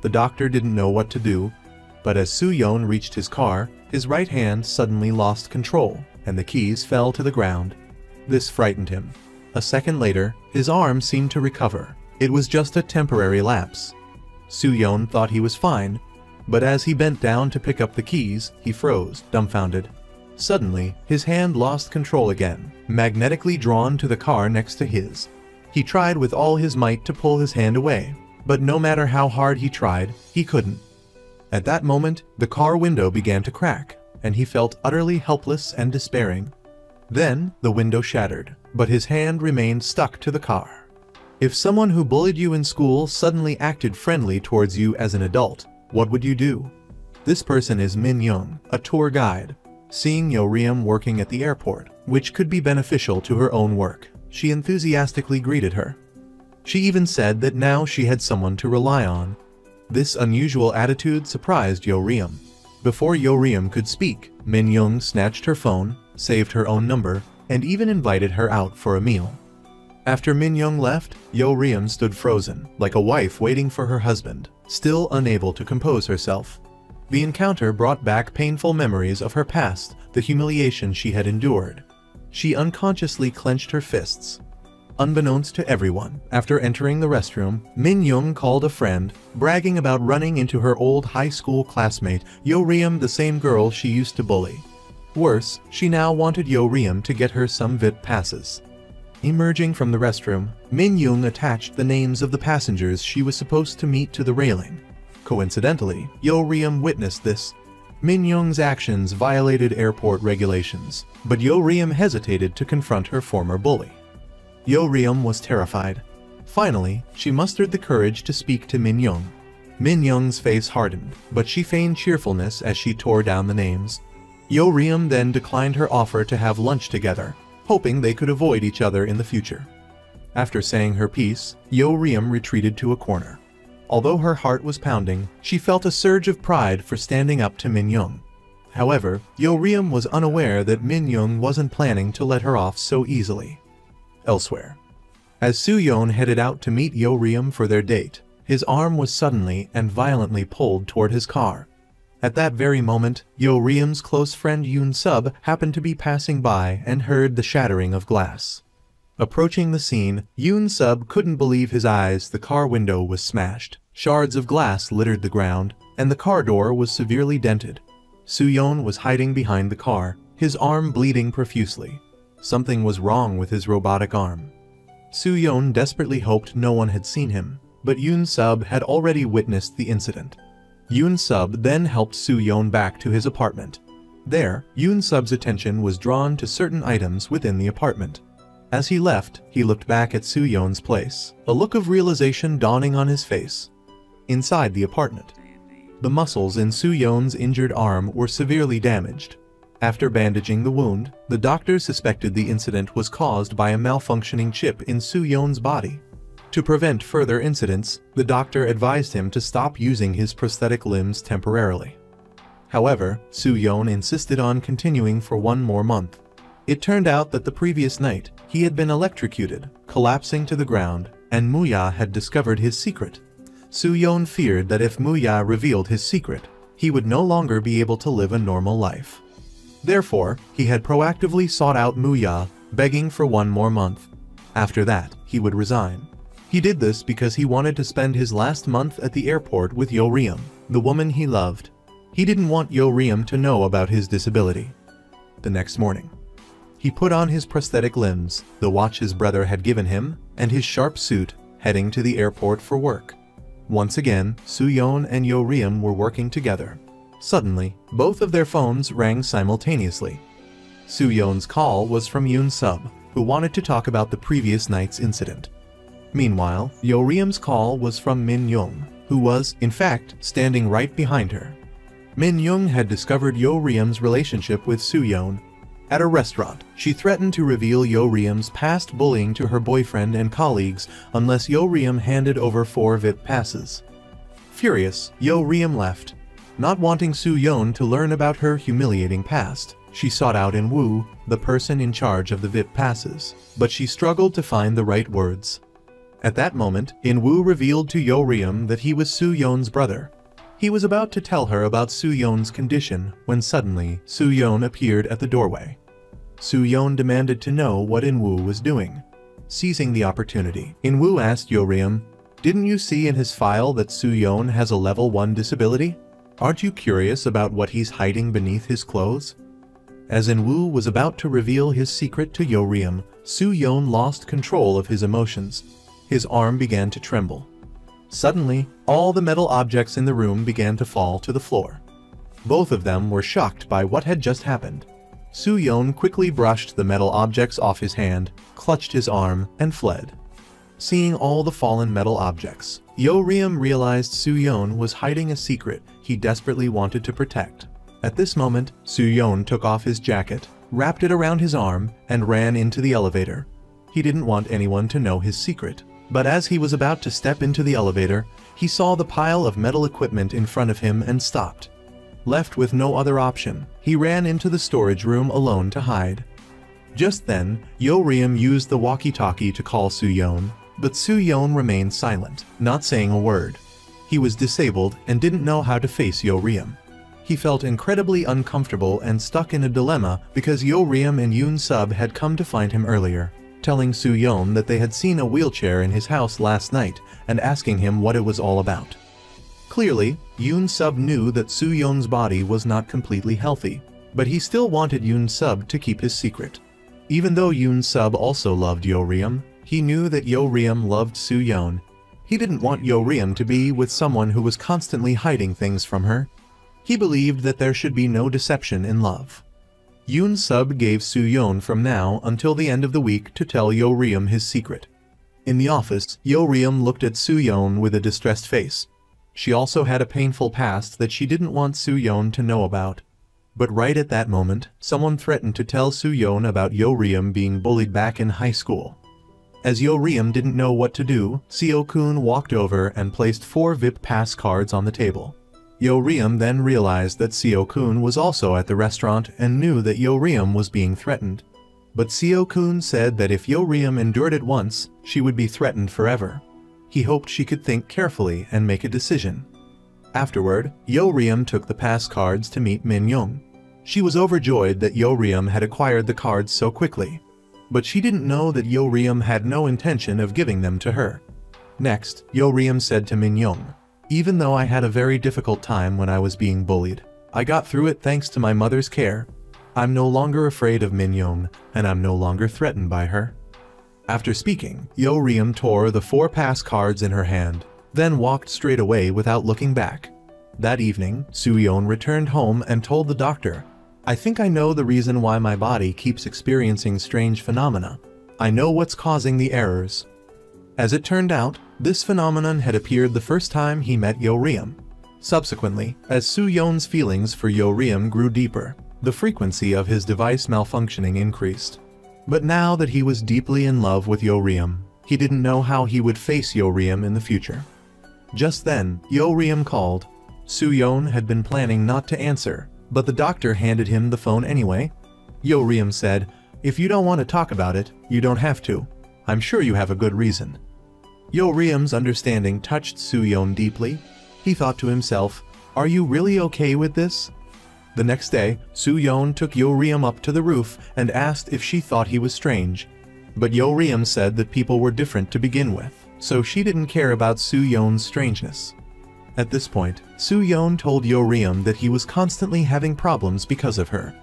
[SPEAKER 1] The doctor didn't know what to do, but as Soo-yeon reached his car, his right hand suddenly lost control, and the keys fell to the ground. This frightened him. A second later, his arm seemed to recover. It was just a temporary lapse. Soo-yeon thought he was fine, but as he bent down to pick up the keys, he froze, dumbfounded. Suddenly, his hand lost control again, magnetically drawn to the car next to his. He tried with all his might to pull his hand away, but no matter how hard he tried, he couldn't. At that moment, the car window began to crack, and he felt utterly helpless and despairing. Then, the window shattered, but his hand remained stuck to the car. If someone who bullied you in school suddenly acted friendly towards you as an adult, what would you do? This person is Min Young, a tour guide. Seeing Yo-ryum working at the airport, which could be beneficial to her own work, she enthusiastically greeted her. She even said that now she had someone to rely on. This unusual attitude surprised Yo-ryum. Before Yo-ryum could speak, Min Young snatched her phone, saved her own number, and even invited her out for a meal. After Min Young left, Yo-ryum stood frozen, like a wife waiting for her husband, still unable to compose herself. The encounter brought back painful memories of her past, the humiliation she had endured. She unconsciously clenched her fists. Unbeknownst to everyone, after entering the restroom, Min Young called a friend, bragging about running into her old high school classmate, Yo-ryum, the same girl she used to bully. Worse, she now wanted Yo-ryum to get her some VIP passes. Emerging from the restroom, Min Young attached the names of the passengers she was supposed to meet to the railing. Coincidentally, Yo-ryum witnessed this. Min Young's actions violated airport regulations, but Yo-ryum hesitated to confront her former bully. Yo-ryum was terrified. Finally, she mustered the courage to speak to Min Young. Min Young's face hardened, but she feigned cheerfulness as she tore down the names. Yo-ryum then declined her offer to have lunch together, hoping they could avoid each other in the future. After saying her piece, Yo-ryum retreated to a corner. Although her heart was pounding, she felt a surge of pride for standing up to Min Young. However, Yo-ryum was unaware that Min Young wasn't planning to let her off so easily. Elsewhere. As Soo-yeon headed out to meet Yo-ryum for their date, his arm was suddenly and violently pulled toward his car. At that very moment, Yo-ryum's close friend Yoon-sub happened to be passing by and heard the shattering of glass. Approaching the scene, Yoon-sub couldn't believe his eyes. The car window was smashed, shards of glass littered the ground, and the car door was severely dented. Soo-yeon was hiding behind the car, his arm bleeding profusely. Something was wrong with his robotic arm. Soo-yeon desperately hoped no one had seen him, but Yoon-sub had already witnessed the incident. Yoon-sub then helped Soo-yeon back to his apartment. There, Yoon-sub's attention was drawn to certain items within the apartment. As he left, he looked back at Soo-yeon's place, a look of realization dawning on his face. Inside the apartment, the muscles in Soo-yeon's injured arm were severely damaged. After bandaging the wound, the doctor suspected the incident was caused by a malfunctioning chip in Soo-yeon's body. To prevent further incidents, the doctor advised him to stop using his prosthetic limbs temporarily. However, Soo-yeon insisted on continuing for one more month. It turned out that the previous night, he had been electrocuted, collapsing to the ground, and Mu-ya had discovered his secret. Soo-yeon feared that if Mu-ya revealed his secret, he would no longer be able to live a normal life. Therefore, he had proactively sought out Mu-ya, begging for one more month. After that, he would resign. He did this because he wanted to spend his last month at the airport with Yo-ryum, the woman he loved. He didn't want Yo-ryum to know about his disability. The next morning, he put on his prosthetic limbs, the watch his brother had given him, and his sharp suit, heading to the airport for work. Once again, Soo-yeon and Yo-ryum were working together. Suddenly, both of their phones rang simultaneously. Soo-yeon's call was from Yoon-sub, who wanted to talk about the previous night's incident. Meanwhile, Yo-ryum's call was from Min-young, who was, in fact, standing right behind her. Min-young had discovered Yo-ryum's relationship with Soo-yeon. At a restaurant, she threatened to reveal Yo-ryum's past bullying to her boyfriend and colleagues unless Yo-ryum handed over 4 VIP passes. Furious, Yo-ryum left. Not wanting Soo-yeon to learn about her humiliating past, she sought out In-woo, the person in charge of the VIP passes, but she struggled to find the right words. At that moment, In-woo revealed to Yo-ryum that he was Soo-yeon's brother. He was about to tell her about Soo-yeon's condition when suddenly Soo-yeon appeared at the doorway. Soo-yeon demanded to know what In-woo was doing. Seizing the opportunity, In-woo asked Yo-ryum, "Didn't you see in his file that Soo-yeon has a level 1 disability? Aren't you curious about what he's hiding beneath his clothes?" As In-woo was about to reveal his secret to Yo-ryum, Soo-yeon lost control of his emotions. His arm began to tremble. Suddenly, all the metal objects in the room began to fall to the floor. Both of them were shocked by what had just happened. Soo-yeon quickly brushed the metal objects off his hand, clutched his arm, and fled. Seeing all the fallen metal objects, Yo-ryum realized Soo-yeon was hiding a secret he desperately wanted to protect. At this moment, Soo-yeon took off his jacket, wrapped it around his arm, and ran into the elevator. He didn't want anyone to know his secret. But as he was about to step into the elevator, he saw the pile of metal equipment in front of him and stopped. Left with no other option, he ran into the storage room alone to hide. Just then, Yo-ryum used the walkie-talkie to call Soo-yeon, but Soo-yeon remained silent, not saying a word. He was disabled and didn't know how to face Yo-ryum. He felt incredibly uncomfortable and stuck in a dilemma because Yo-ryum and Yoon-sub had come to find him earlier, telling Soo-yeon that they had seen a wheelchair in his house last night and asking him what it was all about. Clearly, Yoon-sub knew that Soo-yeon's body was not completely healthy, but he still wanted Yoon-sub to keep his secret. Even though Yoon-sub also loved Yo-ryum, he knew that Yo-ryum loved Soo-yeon. He didn't want Yo-ryum to be with someone who was constantly hiding things from her. He believed that there should be no deception in love. Yoon-sub gave Soo-yeon from now until the end of the week to tell Yo-ryum his secret. In the office, Yo-ryum looked at Soo-yeon with a distressed face. She also had a painful past that she didn't want Soo-yeon to know about. But right at that moment, someone threatened to tell Soo-yeon about Yo-ryum being bullied back in high school. As Yo-ryum didn't know what to do, Seo-kun walked over and placed 4 VIP pass cards on the table. Yo-ryum then realized that Seo-kun was also at the restaurant and knew that Yo-ryum was being threatened. But Seo-kun said that if Yo-ryum endured it once, she would be threatened forever. He hoped she could think carefully and make a decision. Afterward, Yo-ryum took the pass cards to meet Min-young. She was overjoyed that Yo-ryum had acquired the cards so quickly. But she didn't know that Yo-ryum had no intention of giving them to her. Next, Yo-ryum said to Min-young, "Even though I had a very difficult time when I was being bullied, I got through it thanks to my mother's care. I'm no longer afraid of Min-young, and I'm no longer threatened by her." After speaking, Yo-ryum tore the 4 pass cards in her hand, then walked straight away without looking back. That evening, Soo-yeon returned home and told the doctor, "I think I know the reason why my body keeps experiencing strange phenomena. I know what's causing the errors." As it turned out, this phenomenon had appeared the first time he met Yo-ryum. Subsequently, as Soo-yeon's feelings for Yo-ryum grew deeper, the frequency of his device malfunctioning increased. But now that he was deeply in love with Yo-ryum, He didn't know how he would face Yeoreum in the future. Just then, Yeoreum called. Soo-yeon had been planning not to answer, but the doctor handed him the phone anyway. Yeoreum said, "If you don't want to talk about it, you don't have to. I'm sure you have a good reason." Yeoreum's understanding touched Soo-yeon deeply. He thought to himself, "Are you really okay with this?" The next day, Soo-yeon took Yeoreum up to the roof and asked if she thought he was strange. But Yeoreum said that people were different to begin with, so she didn't care about Soo-yeon's strangeness. At this point, Soo-yeon told Yeoreum that he was constantly having problems because of her.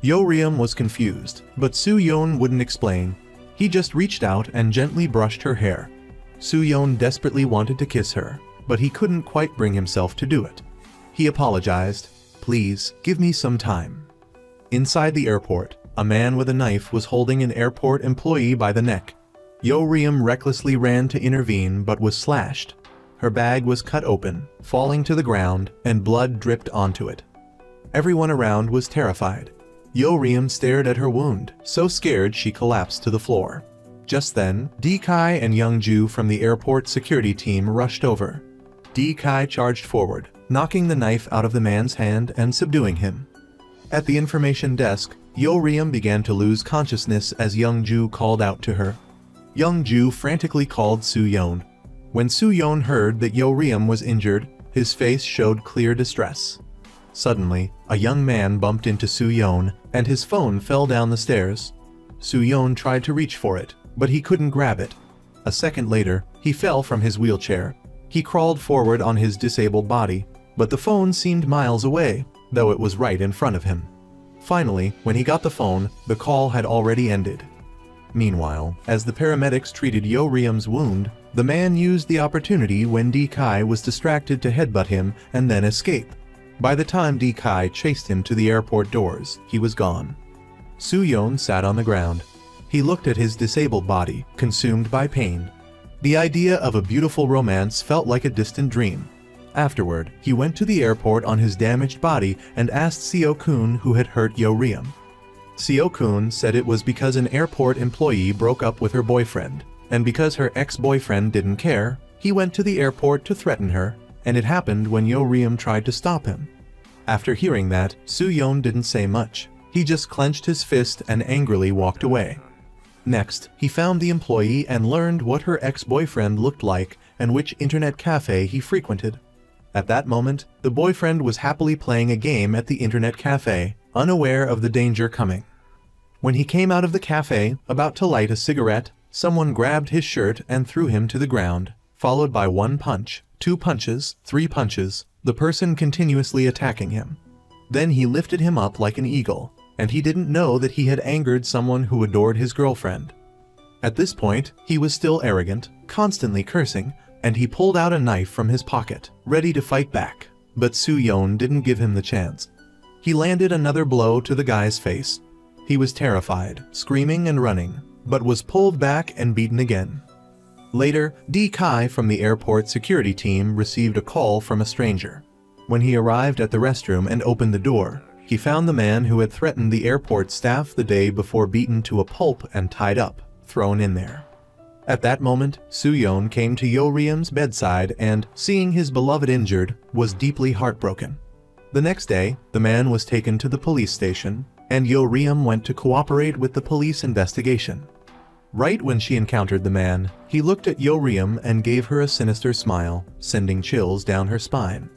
[SPEAKER 1] Yeoreum was confused, but Soo-yeon wouldn't explain. He just reached out and gently brushed her hair. Soo-yeon desperately wanted to kiss her, but he couldn't quite bring himself to do it. He apologized. "Please, give me some time." Inside the airport, a man with a knife was holding an airport employee by the neck. Yeoreum recklessly ran to intervene but was slashed. Her bag was cut open, falling to the ground, and blood dripped onto it. Everyone around was terrified. Yeoreum stared at her wound, so scared she collapsed to the floor. Just then, D-Kai and Young-ju from the airport security team rushed over. D-Kai charged forward, knocking the knife out of the man's hand and subduing him. At the information desk, Yeoreum began to lose consciousness as Young-ju called out to her. Young-ju frantically called Soo-yeon. When Soo-yeon heard that Yeoreum was injured, his face showed clear distress. Suddenly, a young man bumped into Soo-yeon, and his phone fell down the stairs. Soo-yeon tried to reach for it, but he couldn't grab it. A second later, he fell from his wheelchair. He crawled forward on his disabled body, but the phone seemed miles away, though it was right in front of him. Finally, when he got the phone, the call had already ended. Meanwhile, as the paramedics treated Yeoreum's wound, the man used the opportunity when D-Kai was distracted to headbutt him and then escape. By the time D-Kai chased him to the airport doors, he was gone. Soo-yeon sat on the ground. He looked at his disabled body, consumed by pain. The idea of a beautiful romance felt like a distant dream. Afterward, he went to the airport on his damaged body and asked Seo-kun who had hurt Yeoreum. Seo-kun said it was because an airport employee broke up with her boyfriend, and because her ex-boyfriend didn't care, he went to the airport to threaten her, and it happened when Yeoreum tried to stop him. After hearing that, Soo-yeon didn't say much. He just clenched his fist and angrily walked away. Next, he found the employee and learned what her ex-boyfriend looked like and which internet cafe he frequented. At that moment, the boyfriend was happily playing a game at the internet cafe, unaware of the danger coming. When he came out of the cafe, about to light a cigarette, someone grabbed his shirt and threw him to the ground, followed by 1 punch, 2 punches, 3 punches, the person continuously attacking him. Then he lifted him up like an eagle, and he didn't know that he had angered someone who adored his girlfriend. At this point, he was still arrogant, constantly cursing, and he pulled out a knife from his pocket, ready to fight back. But Soo-yeon didn't give him the chance. He landed another blow to the guy's face. He was terrified, screaming and running, but was pulled back and beaten again. Later, D-Kai from the airport security team received a call from a stranger. When he arrived at the restroom and opened the door, he found the man who had threatened the airport staff the day before beaten to a pulp and tied up, thrown in there. At that moment, Soo-yeon came to Yeoreum's bedside and, seeing his beloved injured, was deeply heartbroken. The next day, the man was taken to the police station, and Yeoreum went to cooperate with the police investigation. Right when she encountered the man, he looked at Yeoreum and gave her a sinister smile, sending chills down her spine.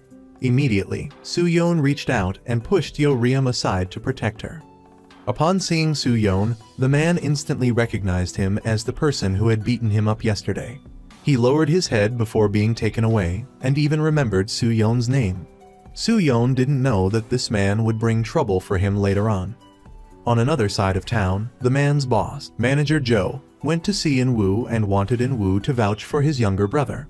[SPEAKER 1] Immediately, Soo-yeon reached out and pushed Yeoreum aside to protect her. Upon seeing Soo-yeon, the man instantly recognized him as the person who had beaten him up yesterday. He lowered his head before being taken away, and even remembered Soo-yeon's name. Soo-yeon didn't know that this man would bring trouble for him later on. On another side of town, the man's boss, Manager Joe, went to see In-woo and wanted In-woo to vouch for his younger brother.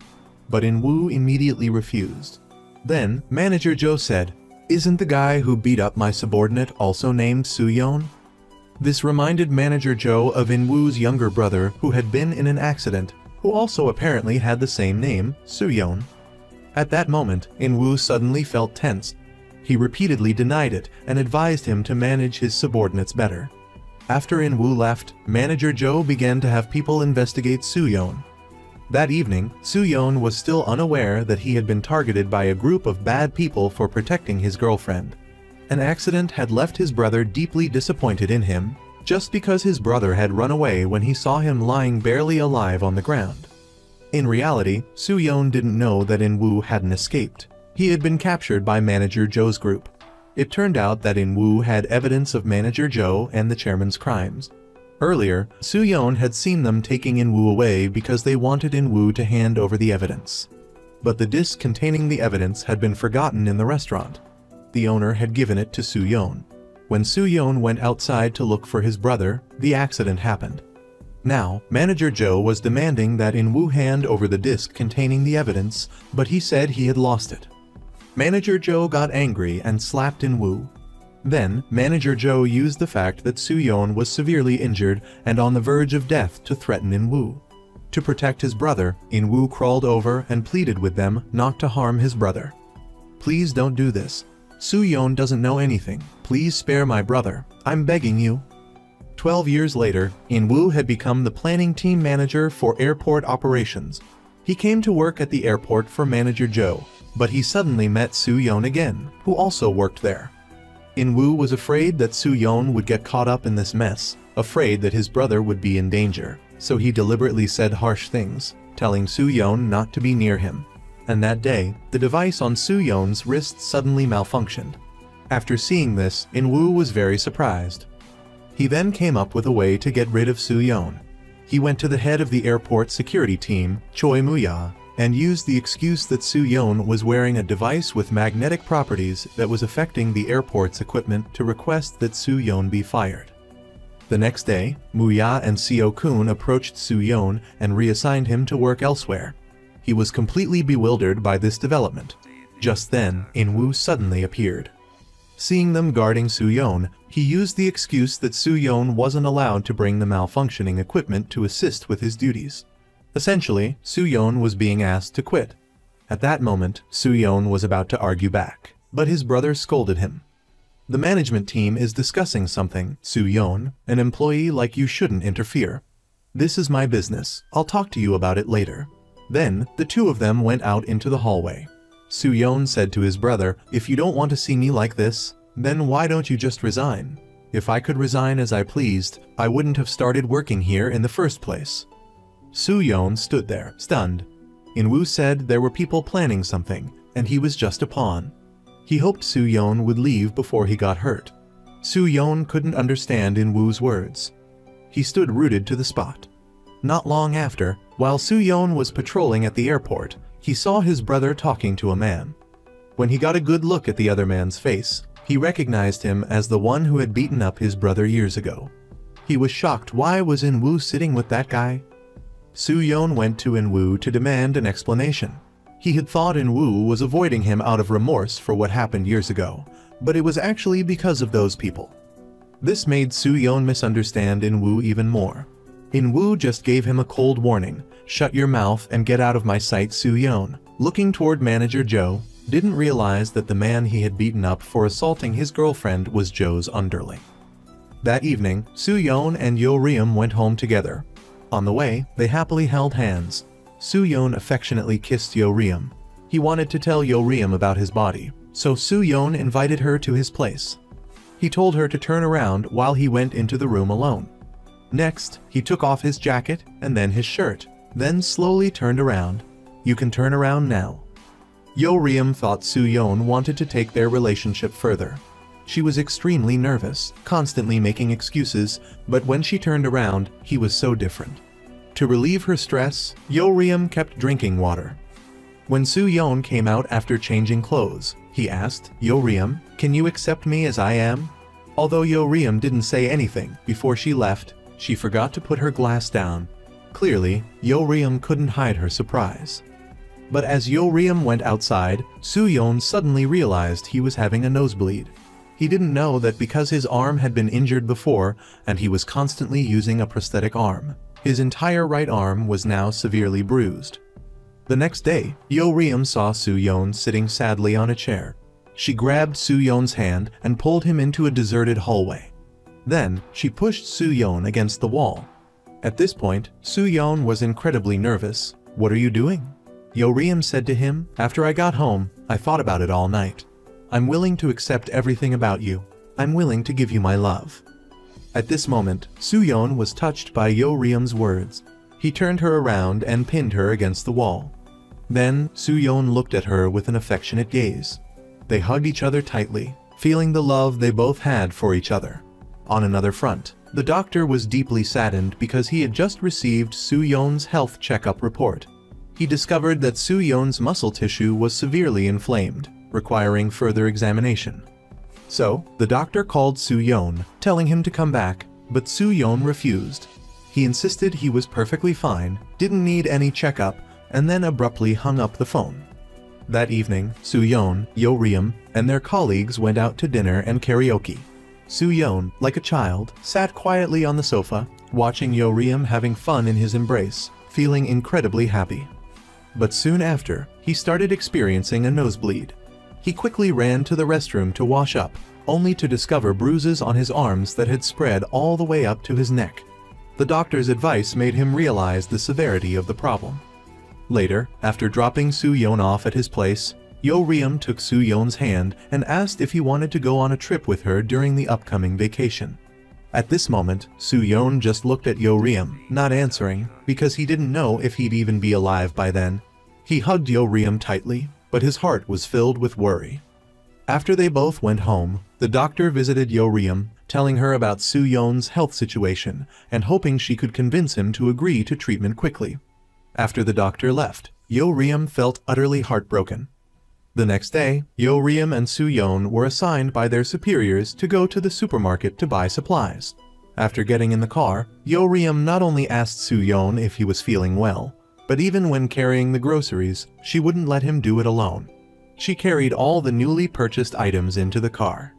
[SPEAKER 1] But In-woo immediately refused. Then, Manager Joe said, "Isn't the guy who beat up my subordinate also named Soo-yeon?" This reminded Manager Joe of In-woo's younger brother who had been in an accident, who also apparently had the same name, Soo-yeon. At that moment, In-woo suddenly felt tense. He repeatedly denied it and advised him to manage his subordinates better. After In-woo left, Manager Joe began to have people investigate Soo-yeon. That evening, Soo-yeon was still unaware that he had been targeted by a group of bad people for protecting his girlfriend. An accident had left his brother deeply disappointed in him, just because his brother had run away when he saw him lying barely alive on the ground. In reality, Soo-yeon didn't know that In-woo hadn't escaped. He had been captured by Manager Joe's group. It turned out that In-woo had evidence of Manager Joe and the chairman's crimes. Earlier, Soo-yeon had seen them taking In-woo away because they wanted In-woo to hand over the evidence. But the disc containing the evidence had been forgotten in the restaurant. The owner had given it to Soo-yeon. When Soo-yeon went outside to look for his brother, the accident happened. Now, Manager Joe was demanding that In-woo hand over the disc containing the evidence, but he said he had lost it. Manager Joe got angry and slapped In-woo. Then, Manager Joe used the fact that Soo-yeon was severely injured and on the verge of death to threaten In-woo. To protect his brother, In-woo crawled over and pleaded with them not to harm his brother. "Please don't do this. Soo-yeon doesn't know anything. Please spare my brother. I'm begging you." 12 years later, In-woo had become the planning team manager for airport operations. He came to work at the airport for Manager Joe, but he suddenly met Soo-yeon again, who also worked there. In-woo was afraid that Soo-yeon would get caught up in this mess, afraid that his brother would be in danger, so he deliberately said harsh things, telling Soo-yeon not to be near him. And that day, the device on Soo-yeon's wrist suddenly malfunctioned. After seeing this, In-woo was very surprised. He then came up with a way to get rid of Soo-yeon. He went to the head of the airport security team, Choi Moo-ya, and used the excuse that Soo-yeon was wearing a device with magnetic properties that was affecting the airport's equipment to request that Soo-yeon be fired. The next day, Moo-ya and Seo-kun approached Soo-yeon and reassigned him to work elsewhere. He was completely bewildered by this development. Just then, In-woo suddenly appeared. Seeing them guarding Soo-yeon, he used the excuse that Soo-yeon wasn't allowed to bring the malfunctioning equipment to assist with his duties. Essentially, Soo-yeon was being asked to quit. At that moment, Soo-yeon was about to argue back, but his brother scolded him. "The management team is discussing something, Soo-yeon. An employee like you shouldn't interfere. This is my business. I'll talk to you about it later." Then, the two of them went out into the hallway. Soo-yeon said to his brother, "If you don't want to see me like this, then why don't you just resign? If I could resign as I pleased, I wouldn't have started working here in the first place." Soo-yeon stood there, stunned. In-woo said there were people planning something, and he was just a pawn. He hoped Soo-yeon would leave before he got hurt. Soo-yeon couldn't understand In-woo's words. He stood rooted to the spot. Not long after, while Soo-yeon was patrolling at the airport, he saw his brother talking to a man. When he got a good look at the other man's face, he recognized him as the one who had beaten up his brother years ago. He was shocked. Why was In-woo sitting with that guy? Soo-yeon went to In-woo to demand an explanation. He had thought In-woo was avoiding him out of remorse for what happened years ago, but it was actually because of those people. This made Soo-yeon misunderstand In-woo even more. In-woo just gave him a cold warning, "Shut your mouth and get out of my sight." Soo-yeon, looking toward Manager Joe, didn't realize that the man he had beaten up for assaulting his girlfriend was Joe's underling. That evening, Soo-yeon and Yo-ryum went home together. On the way, they happily held hands. Soo-yeon affectionately kissed Yo-ryum. He wanted to tell Yo-ryum about his body, so Soo-yeon invited her to his place. He told her to turn around while he went into the room alone. Next, he took off his jacket and then his shirt, then slowly turned around. "You can turn around now." Yo-ryum thought Soo-yeon wanted to take their relationship further. She was extremely nervous, constantly making excuses, but when she turned around, he was so different. To relieve her stress, Yo-ryum kept drinking water. When Soo-yeon came out after changing clothes, he asked, "Yo-ryum, can you accept me as I am?" Although Yo-ryum didn't say anything before she left, she forgot to put her glass down. Clearly, Yo-ryum couldn't hide her surprise. But as Yo-ryum went outside, Soo-yeon suddenly realized he was having a nosebleed. He didn't know that because his arm had been injured before and he was constantly using a prosthetic arm, his entire right arm was now severely bruised. The next day, Yo-ryum saw Soo-yeon sitting sadly on a chair. She grabbed Soo-yeon's hand and pulled him into a deserted hallway. Then, she pushed Soo-yeon against the wall. At this point, Soo-yeon was incredibly nervous. "What are you doing?" Yo-ryum said to him. "After I got home, I thought about it all night. I'm willing to accept everything about you. I'm willing to give you my love." At this moment, Soo-yeon was touched by Yo-ryum's words. He turned her around and pinned her against the wall. Then, Soo-yeon looked at her with an affectionate gaze. They hugged each other tightly, feeling the love they both had for each other. On another front, the doctor was deeply saddened because he had just received Soo-yeon's health checkup report. He discovered that Soo-yeon's muscle tissue was severely inflamed, requiring further examination. So, the doctor called Soo-yeon, telling him to come back, but Soo-yeon refused. He insisted he was perfectly fine, didn't need any checkup, and then abruptly hung up the phone. That evening, Soo-yeon, Yo-ryum, and their colleagues went out to dinner and karaoke. Soo-yeon, like a child, sat quietly on the sofa, watching Yo-ryum having fun in his embrace, feeling incredibly happy. But soon after, he started experiencing a nosebleed. He quickly ran to the restroom to wash up, only to discover bruises on his arms that had spread all the way up to his neck. The doctor's advice made him realize the severity of the problem. Later, after dropping Soo-yeon off at his place, Yo-ryum took Soo-yeon's hand and asked if he wanted to go on a trip with her during the upcoming vacation. At this moment, Soo-yeon just looked at Yo-ryum, not answering, because he didn't know if he'd even be alive by then. He hugged Yo-ryum tightly, but his heart was filled with worry. After they both went home, the doctor visited Yo-ryum, telling her about Soo-yeon's health situation and hoping she could convince him to agree to treatment quickly. After the doctor left, Yo-ryum felt utterly heartbroken. The next day, Yo-ryum and Soo-yeon were assigned by their superiors to go to the supermarket to buy supplies. After getting in the car, Yo-ryum not only asked Soo-yeon if he was feeling well, but even when carrying the groceries, she wouldn't let him do it alone. She carried all the newly purchased items into the car.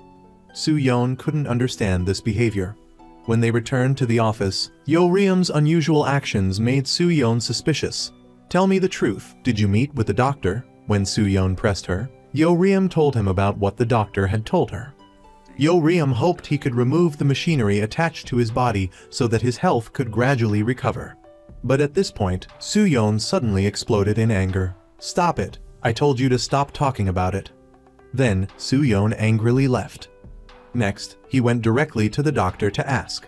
[SPEAKER 1] Soo-yeon couldn't understand this behavior. When they returned to the office, Yo-ryum's unusual actions made Soo-yeon suspicious. "Tell me the truth, did you meet with the doctor?" When Soo-yeon pressed her, Yo-ryum told him about what the doctor had told her. Yo-ryum hoped he could remove the machinery attached to his body so that his health could gradually recover. But at this point, Soo-yeon suddenly exploded in anger. "Stop it! I told you to stop talking about it." Then, Soo-yeon angrily left. Next, he went directly to the doctor to ask.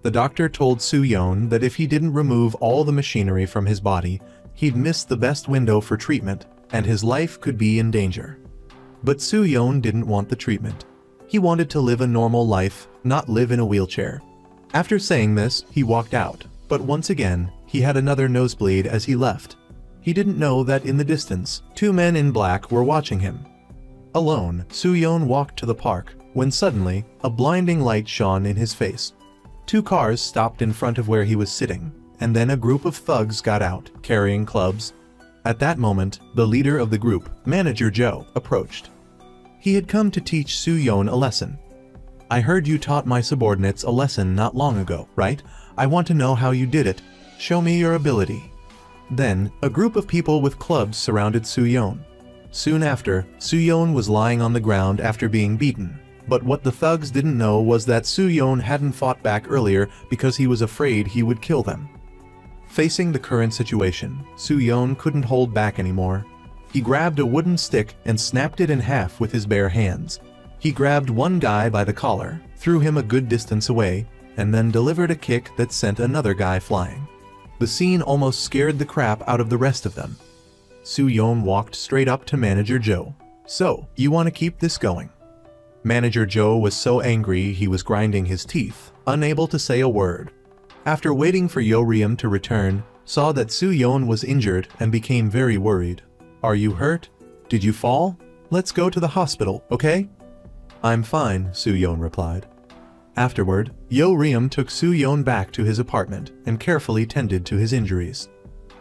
[SPEAKER 1] The doctor told Soo-yeon that if he didn't remove all the machinery from his body, he'd miss the best window for treatment, and his life could be in danger. But Soo-yeon didn't want the treatment. He wanted to live a normal life, not live in a wheelchair. After saying this, he walked out, but once again, he had another nosebleed as he left. He didn't know that in the distance, two men in black were watching him. Alone, Soo-yeon walked to the park, when suddenly, a blinding light shone in his face. Two cars stopped in front of where he was sitting, and then a group of thugs got out, carrying clubs. At that moment, the leader of the group, Manager Joe, approached. He had come to teach Soo-yeon a lesson. "I heard you taught my subordinates a lesson not long ago, right? I want to know how you did it. Show me your ability." Then, a group of people with clubs surrounded Soo-yeon. Soon after, Soo-yeon was lying on the ground after being beaten. But what the thugs didn't know was that Soo-yeon hadn't fought back earlier because he was afraid he would kill them. Facing the current situation, Soo-yeon couldn't hold back anymore. He grabbed a wooden stick and snapped it in half with his bare hands. He grabbed one guy by the collar, threw him a good distance away, and then delivered a kick that sent another guy flying. The scene almost scared the crap out of the rest of them. Soo-yeon walked straight up to Manager Joe. "So, you want to keep this going?" Manager Joe was so angry he was grinding his teeth, unable to say a word. After waiting for Yo-ryum to return, saw that Soo-yeon was injured and became very worried. "Are you hurt? Did you fall? Let's go to the hospital, okay?" "I'm fine," Soo-yeon replied. Afterward, Yo-ryum took Soo-yeon back to his apartment and carefully tended to his injuries.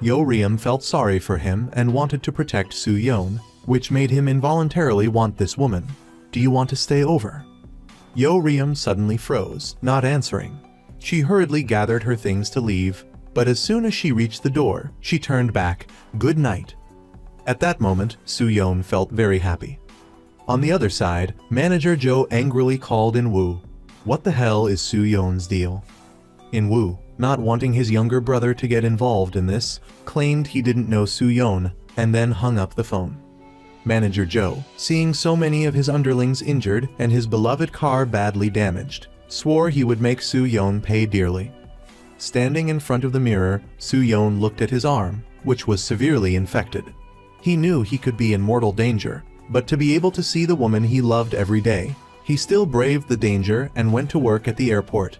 [SPEAKER 1] Yo-ryum felt sorry for him and wanted to protect Soo-yeon, which made him involuntarily want this woman. "Do you want to stay over?" Yo-ryum suddenly froze, not answering. She hurriedly gathered her things to leave, but as soon as she reached the door, she turned back, "Good night." At that moment, Soo-yeon felt very happy. On the other side, Manager Joe angrily called in Woo. What the hell is Soo-yeon's deal? In Woo, not wanting his younger brother to get involved in this, claimed he didn't know Soo-yeon, and then hung up the phone. Manager Joe, seeing so many of his underlings injured and his beloved car badly damaged, swore he would make Soo-yeon pay dearly. Standing in front of the mirror, Soo-yeon looked at his arm, which was severely infected. He knew he could be in mortal danger, but to be able to see the woman he loved every day, he still braved the danger and went to work at the airport.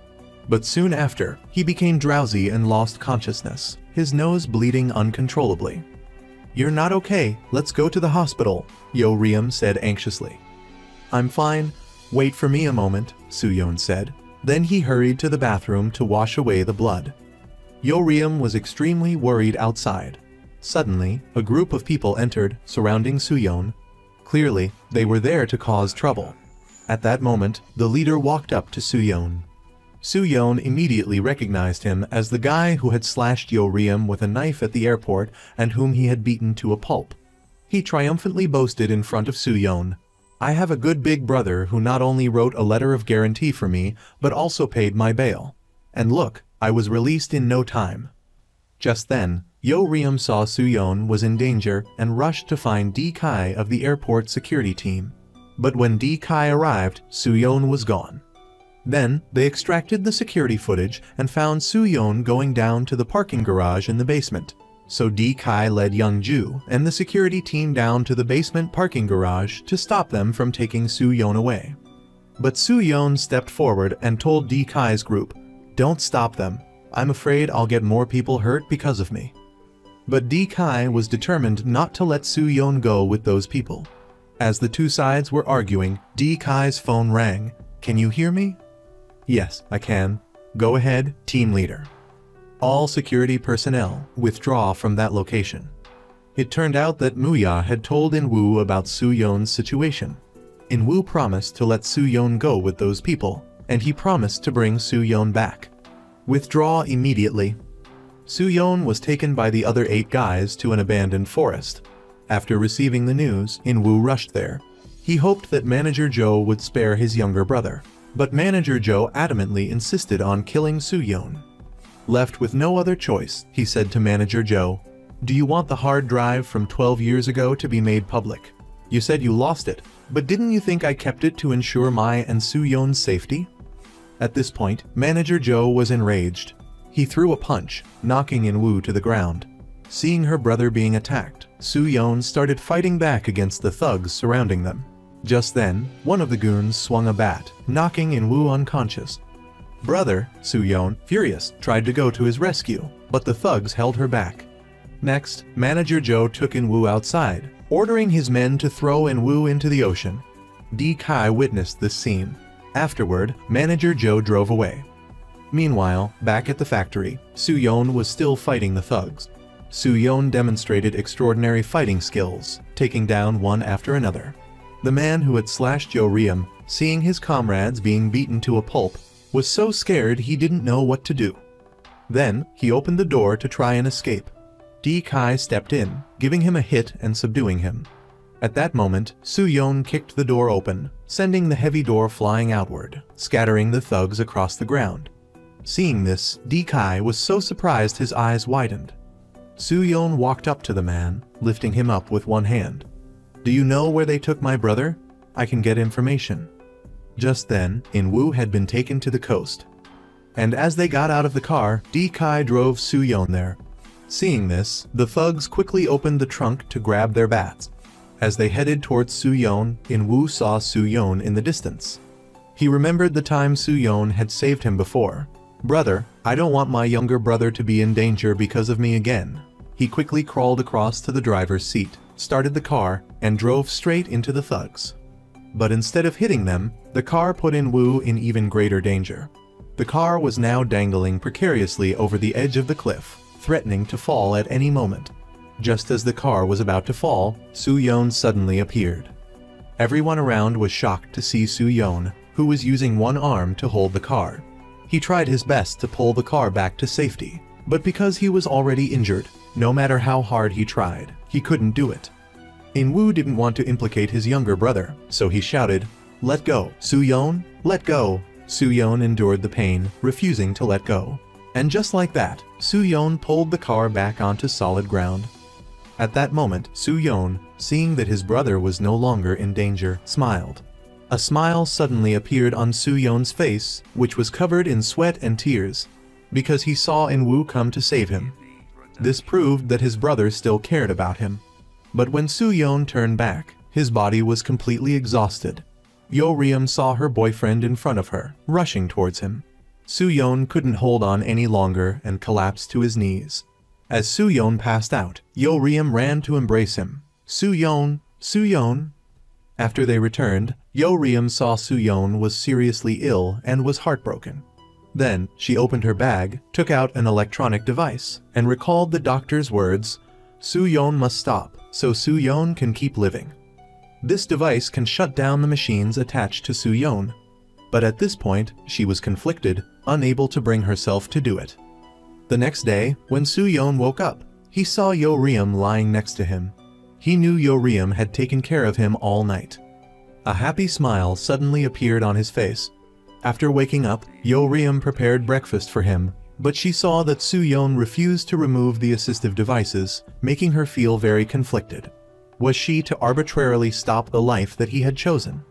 [SPEAKER 1] But soon after, he became drowsy and lost consciousness, his nose bleeding uncontrollably. "You're not okay, let's go to the hospital," Yo-ryum said anxiously. "I'm fine, wait for me a moment," Soo-yeon said. Then he hurried to the bathroom to wash away the blood. Yo-ryum was extremely worried outside. Suddenly, a group of people entered, surrounding Soo-yeon. Clearly, they were there to cause trouble. At that moment, the leader walked up to Soo-yeon. Soo-yeon immediately recognized him as the guy who had slashed Yo-ryum with a knife at the airport and whom he had beaten to a pulp. He triumphantly boasted in front of Soo-yeon, "I have a good big brother who not only wrote a letter of guarantee for me, but also paid my bail. And look, I was released in no time." Just then, Yo-ryum saw Soo-yeon was in danger and rushed to find D-kai of the airport security team. But when D-kai arrived, Soo-yeon was gone. Then, they extracted the security footage and found Soo-yeon going down to the parking garage in the basement. So D-kai led Young-ju and the security team down to the basement parking garage to stop them from taking Soo-yeon away. But Soo-yeon stepped forward and told D-kai's group, "Don't stop them. I'm afraid I'll get more people hurt because of me." But D-kai was determined not to let Soo-yeon go with those people. As the two sides were arguing, D-kai's phone rang. "Can you hear me?" "Yes, I can. Go ahead, team leader." All security personnel withdraw from that location. It turned out that Muya had told In-woo about Soo-yeon's situation. In-woo promised to let Soo-yeon go with those people, and he promised to bring Soo-yeon back. "Withdraw immediately." Soo-yeon was taken by the other 8 guys to an abandoned forest. After receiving the news, In-woo rushed there. He hoped that Manager Joe would spare his younger brother, but Manager Joe adamantly insisted on killing Soo-yeon. Left with no other choice, he said to Manager Joe, "Do you want the hard drive from 12 years ago to be made public? You said you lost it, but didn't you think I kept it to ensure my and Soo-yeon's safety?" At this point, Manager Joe was enraged. He threw a punch, knocking In-woo to the ground. Seeing her brother being attacked, Soo-yeon started fighting back against the thugs surrounding them. Just then, one of the goons swung a bat, knocking In-woo unconscious. "Brother," Soo-yeon, furious, tried to go to his rescue, but the thugs held her back. Next, Manager Joe took In-woo outside, ordering his men to throw In-woo into the ocean. D-kai witnessed this scene. Afterward, Manager Joe drove away. Meanwhile, back at the factory, Soo-yeon was still fighting the thugs. Soo-yeon demonstrated extraordinary fighting skills, taking down one after another. The man who had slashed Yo-ryum, seeing his comrades being beaten to a pulp, was so scared he didn't know what to do. Then, he opened the door to try and escape. D-kai stepped in, giving him a hit and subduing him. At that moment, Soo-yeon kicked the door open, sending the heavy door flying outward, scattering the thugs across the ground. Seeing this, D-kai was so surprised his eyes widened. Soo-yeon walked up to the man, lifting him up with one hand. "Do you know where they took my brother? I can get information." Just then, In-woo had been taken to the coast. And as they got out of the car, D-kai drove Soo-yeon there. Seeing this, the thugs quickly opened the trunk to grab their bats. As they headed towards Soo-yeon, In-woo saw Soo-yeon in the distance. He remembered the time Soo-yeon had saved him before. "Brother, I don't want my younger brother to be in danger because of me again." He quickly crawled across to the driver's seat, started the car, and drove straight into the thugs. But instead of hitting them, the car put In-woo in even greater danger. The car was now dangling precariously over the edge of the cliff, threatening to fall at any moment. Just as the car was about to fall, Soo-yeon suddenly appeared. Everyone around was shocked to see Soo-yeon, who was using one arm to hold the car. He tried his best to pull the car back to safety, but because he was already injured, no matter how hard he tried, he couldn't do it. In-woo didn't want to implicate his younger brother, so he shouted, "Let go, Soo-yeon, let go!" Soo-yeon endured the pain, refusing to let go. And just like that, Soo-yeon pulled the car back onto solid ground. At that moment, Soo-yeon, seeing that his brother was no longer in danger, smiled. A smile suddenly appeared on Soo-yeon's face, which was covered in sweat and tears, because he saw In-woo come to save him. This proved that his brother still cared about him. But when Soo-yeon turned back, his body was completely exhausted. Yo-ryum saw her boyfriend in front of her, rushing towards him. Soo-yeon couldn't hold on any longer and collapsed to his knees. As Soo-yeon passed out, Yo-ryum ran to embrace him. Soo-yeon, Soo-yeon. After they returned, Yo-ryum saw Soo-yeon was seriously ill and was heartbroken. Then, she opened her bag, took out an electronic device, and recalled the doctor's words, "Soo-yeon must stop, so Soo-yeon can keep living." This device can shut down the machines attached to Soo-yeon. But at this point, she was conflicted, unable to bring herself to do it. The next day, when Soo-yeon woke up, he saw Yo-ryum lying next to him. He knew Yo-ryum had taken care of him all night. A happy smile suddenly appeared on his face. After waking up, Yo-ryum prepared breakfast for him, but she saw that Soo-yeon refused to remove the assistive devices, making her feel very conflicted. Was she to arbitrarily stop the life that he had chosen?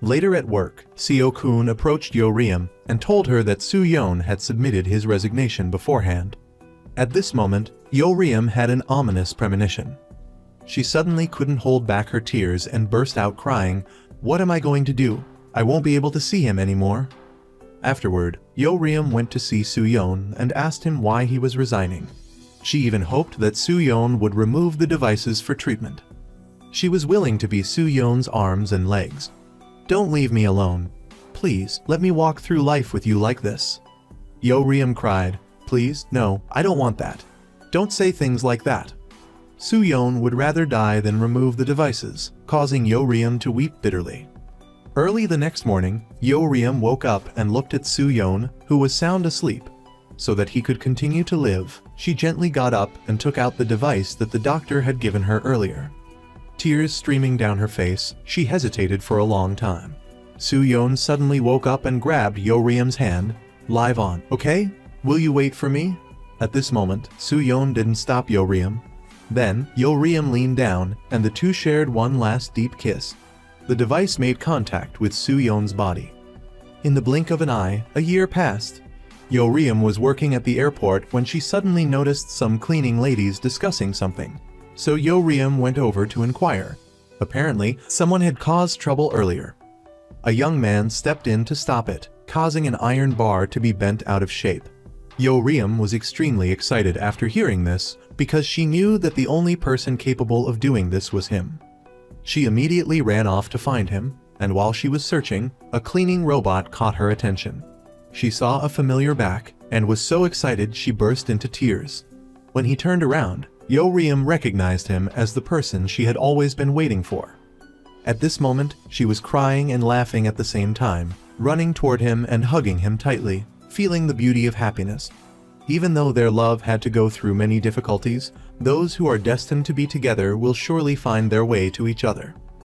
[SPEAKER 1] Later at work, Seo-kun approached Yo-ryum and told her that Soo-yeon had submitted his resignation beforehand. At this moment, Yo-ryum had an ominous premonition. She suddenly couldn't hold back her tears and burst out crying, "What am I going to do? I won't be able to see him anymore." Afterward, Yo-ryum went to see Soo-yeon and asked him why he was resigning. She even hoped that Soo-yeon would remove the devices for treatment. She was willing to be Soo-yeon's arms and legs. "Don't leave me alone. Please, let me walk through life with you like this." Yo-ryum cried, "Please, no, I don't want that. Don't say things like that." Soo-yeon would rather die than remove the devices, causing Yo-ryum to weep bitterly. Early the next morning, Yo-ryum woke up and looked at Soo-yeon, who was sound asleep. So that he could continue to live, she gently got up and took out the device that the doctor had given her earlier. Tears streaming down her face, she hesitated for a long time. Soo-yeon suddenly woke up and grabbed Yo-ryum's hand. "Live on, okay? Will you wait for me?" At this moment, Soo-yeon didn't stop Yo-ryum. Then, Yo-ryum leaned down, and the two shared one last deep kiss. The device made contact with Soo-yeon's body. In the blink of an eye, a year passed. Yo-ryum was working at the airport when she suddenly noticed some cleaning ladies discussing something. So Yo-ryum went over to inquire. Apparently, someone had caused trouble earlier. A young man stepped in to stop it, causing an iron bar to be bent out of shape. Yo-ryum was extremely excited after hearing this, because she knew that the only person capable of doing this was him. She immediately ran off to find him, and while she was searching, a cleaning robot caught her attention. She saw a familiar back, and was so excited she burst into tears. When he turned around, Yo-ryum recognized him as the person she had always been waiting for. At this moment, she was crying and laughing at the same time, running toward him and hugging him tightly, feeling the beauty of happiness. Even though their love had to go through many difficulties, those who are destined to be together will surely find their way to each other.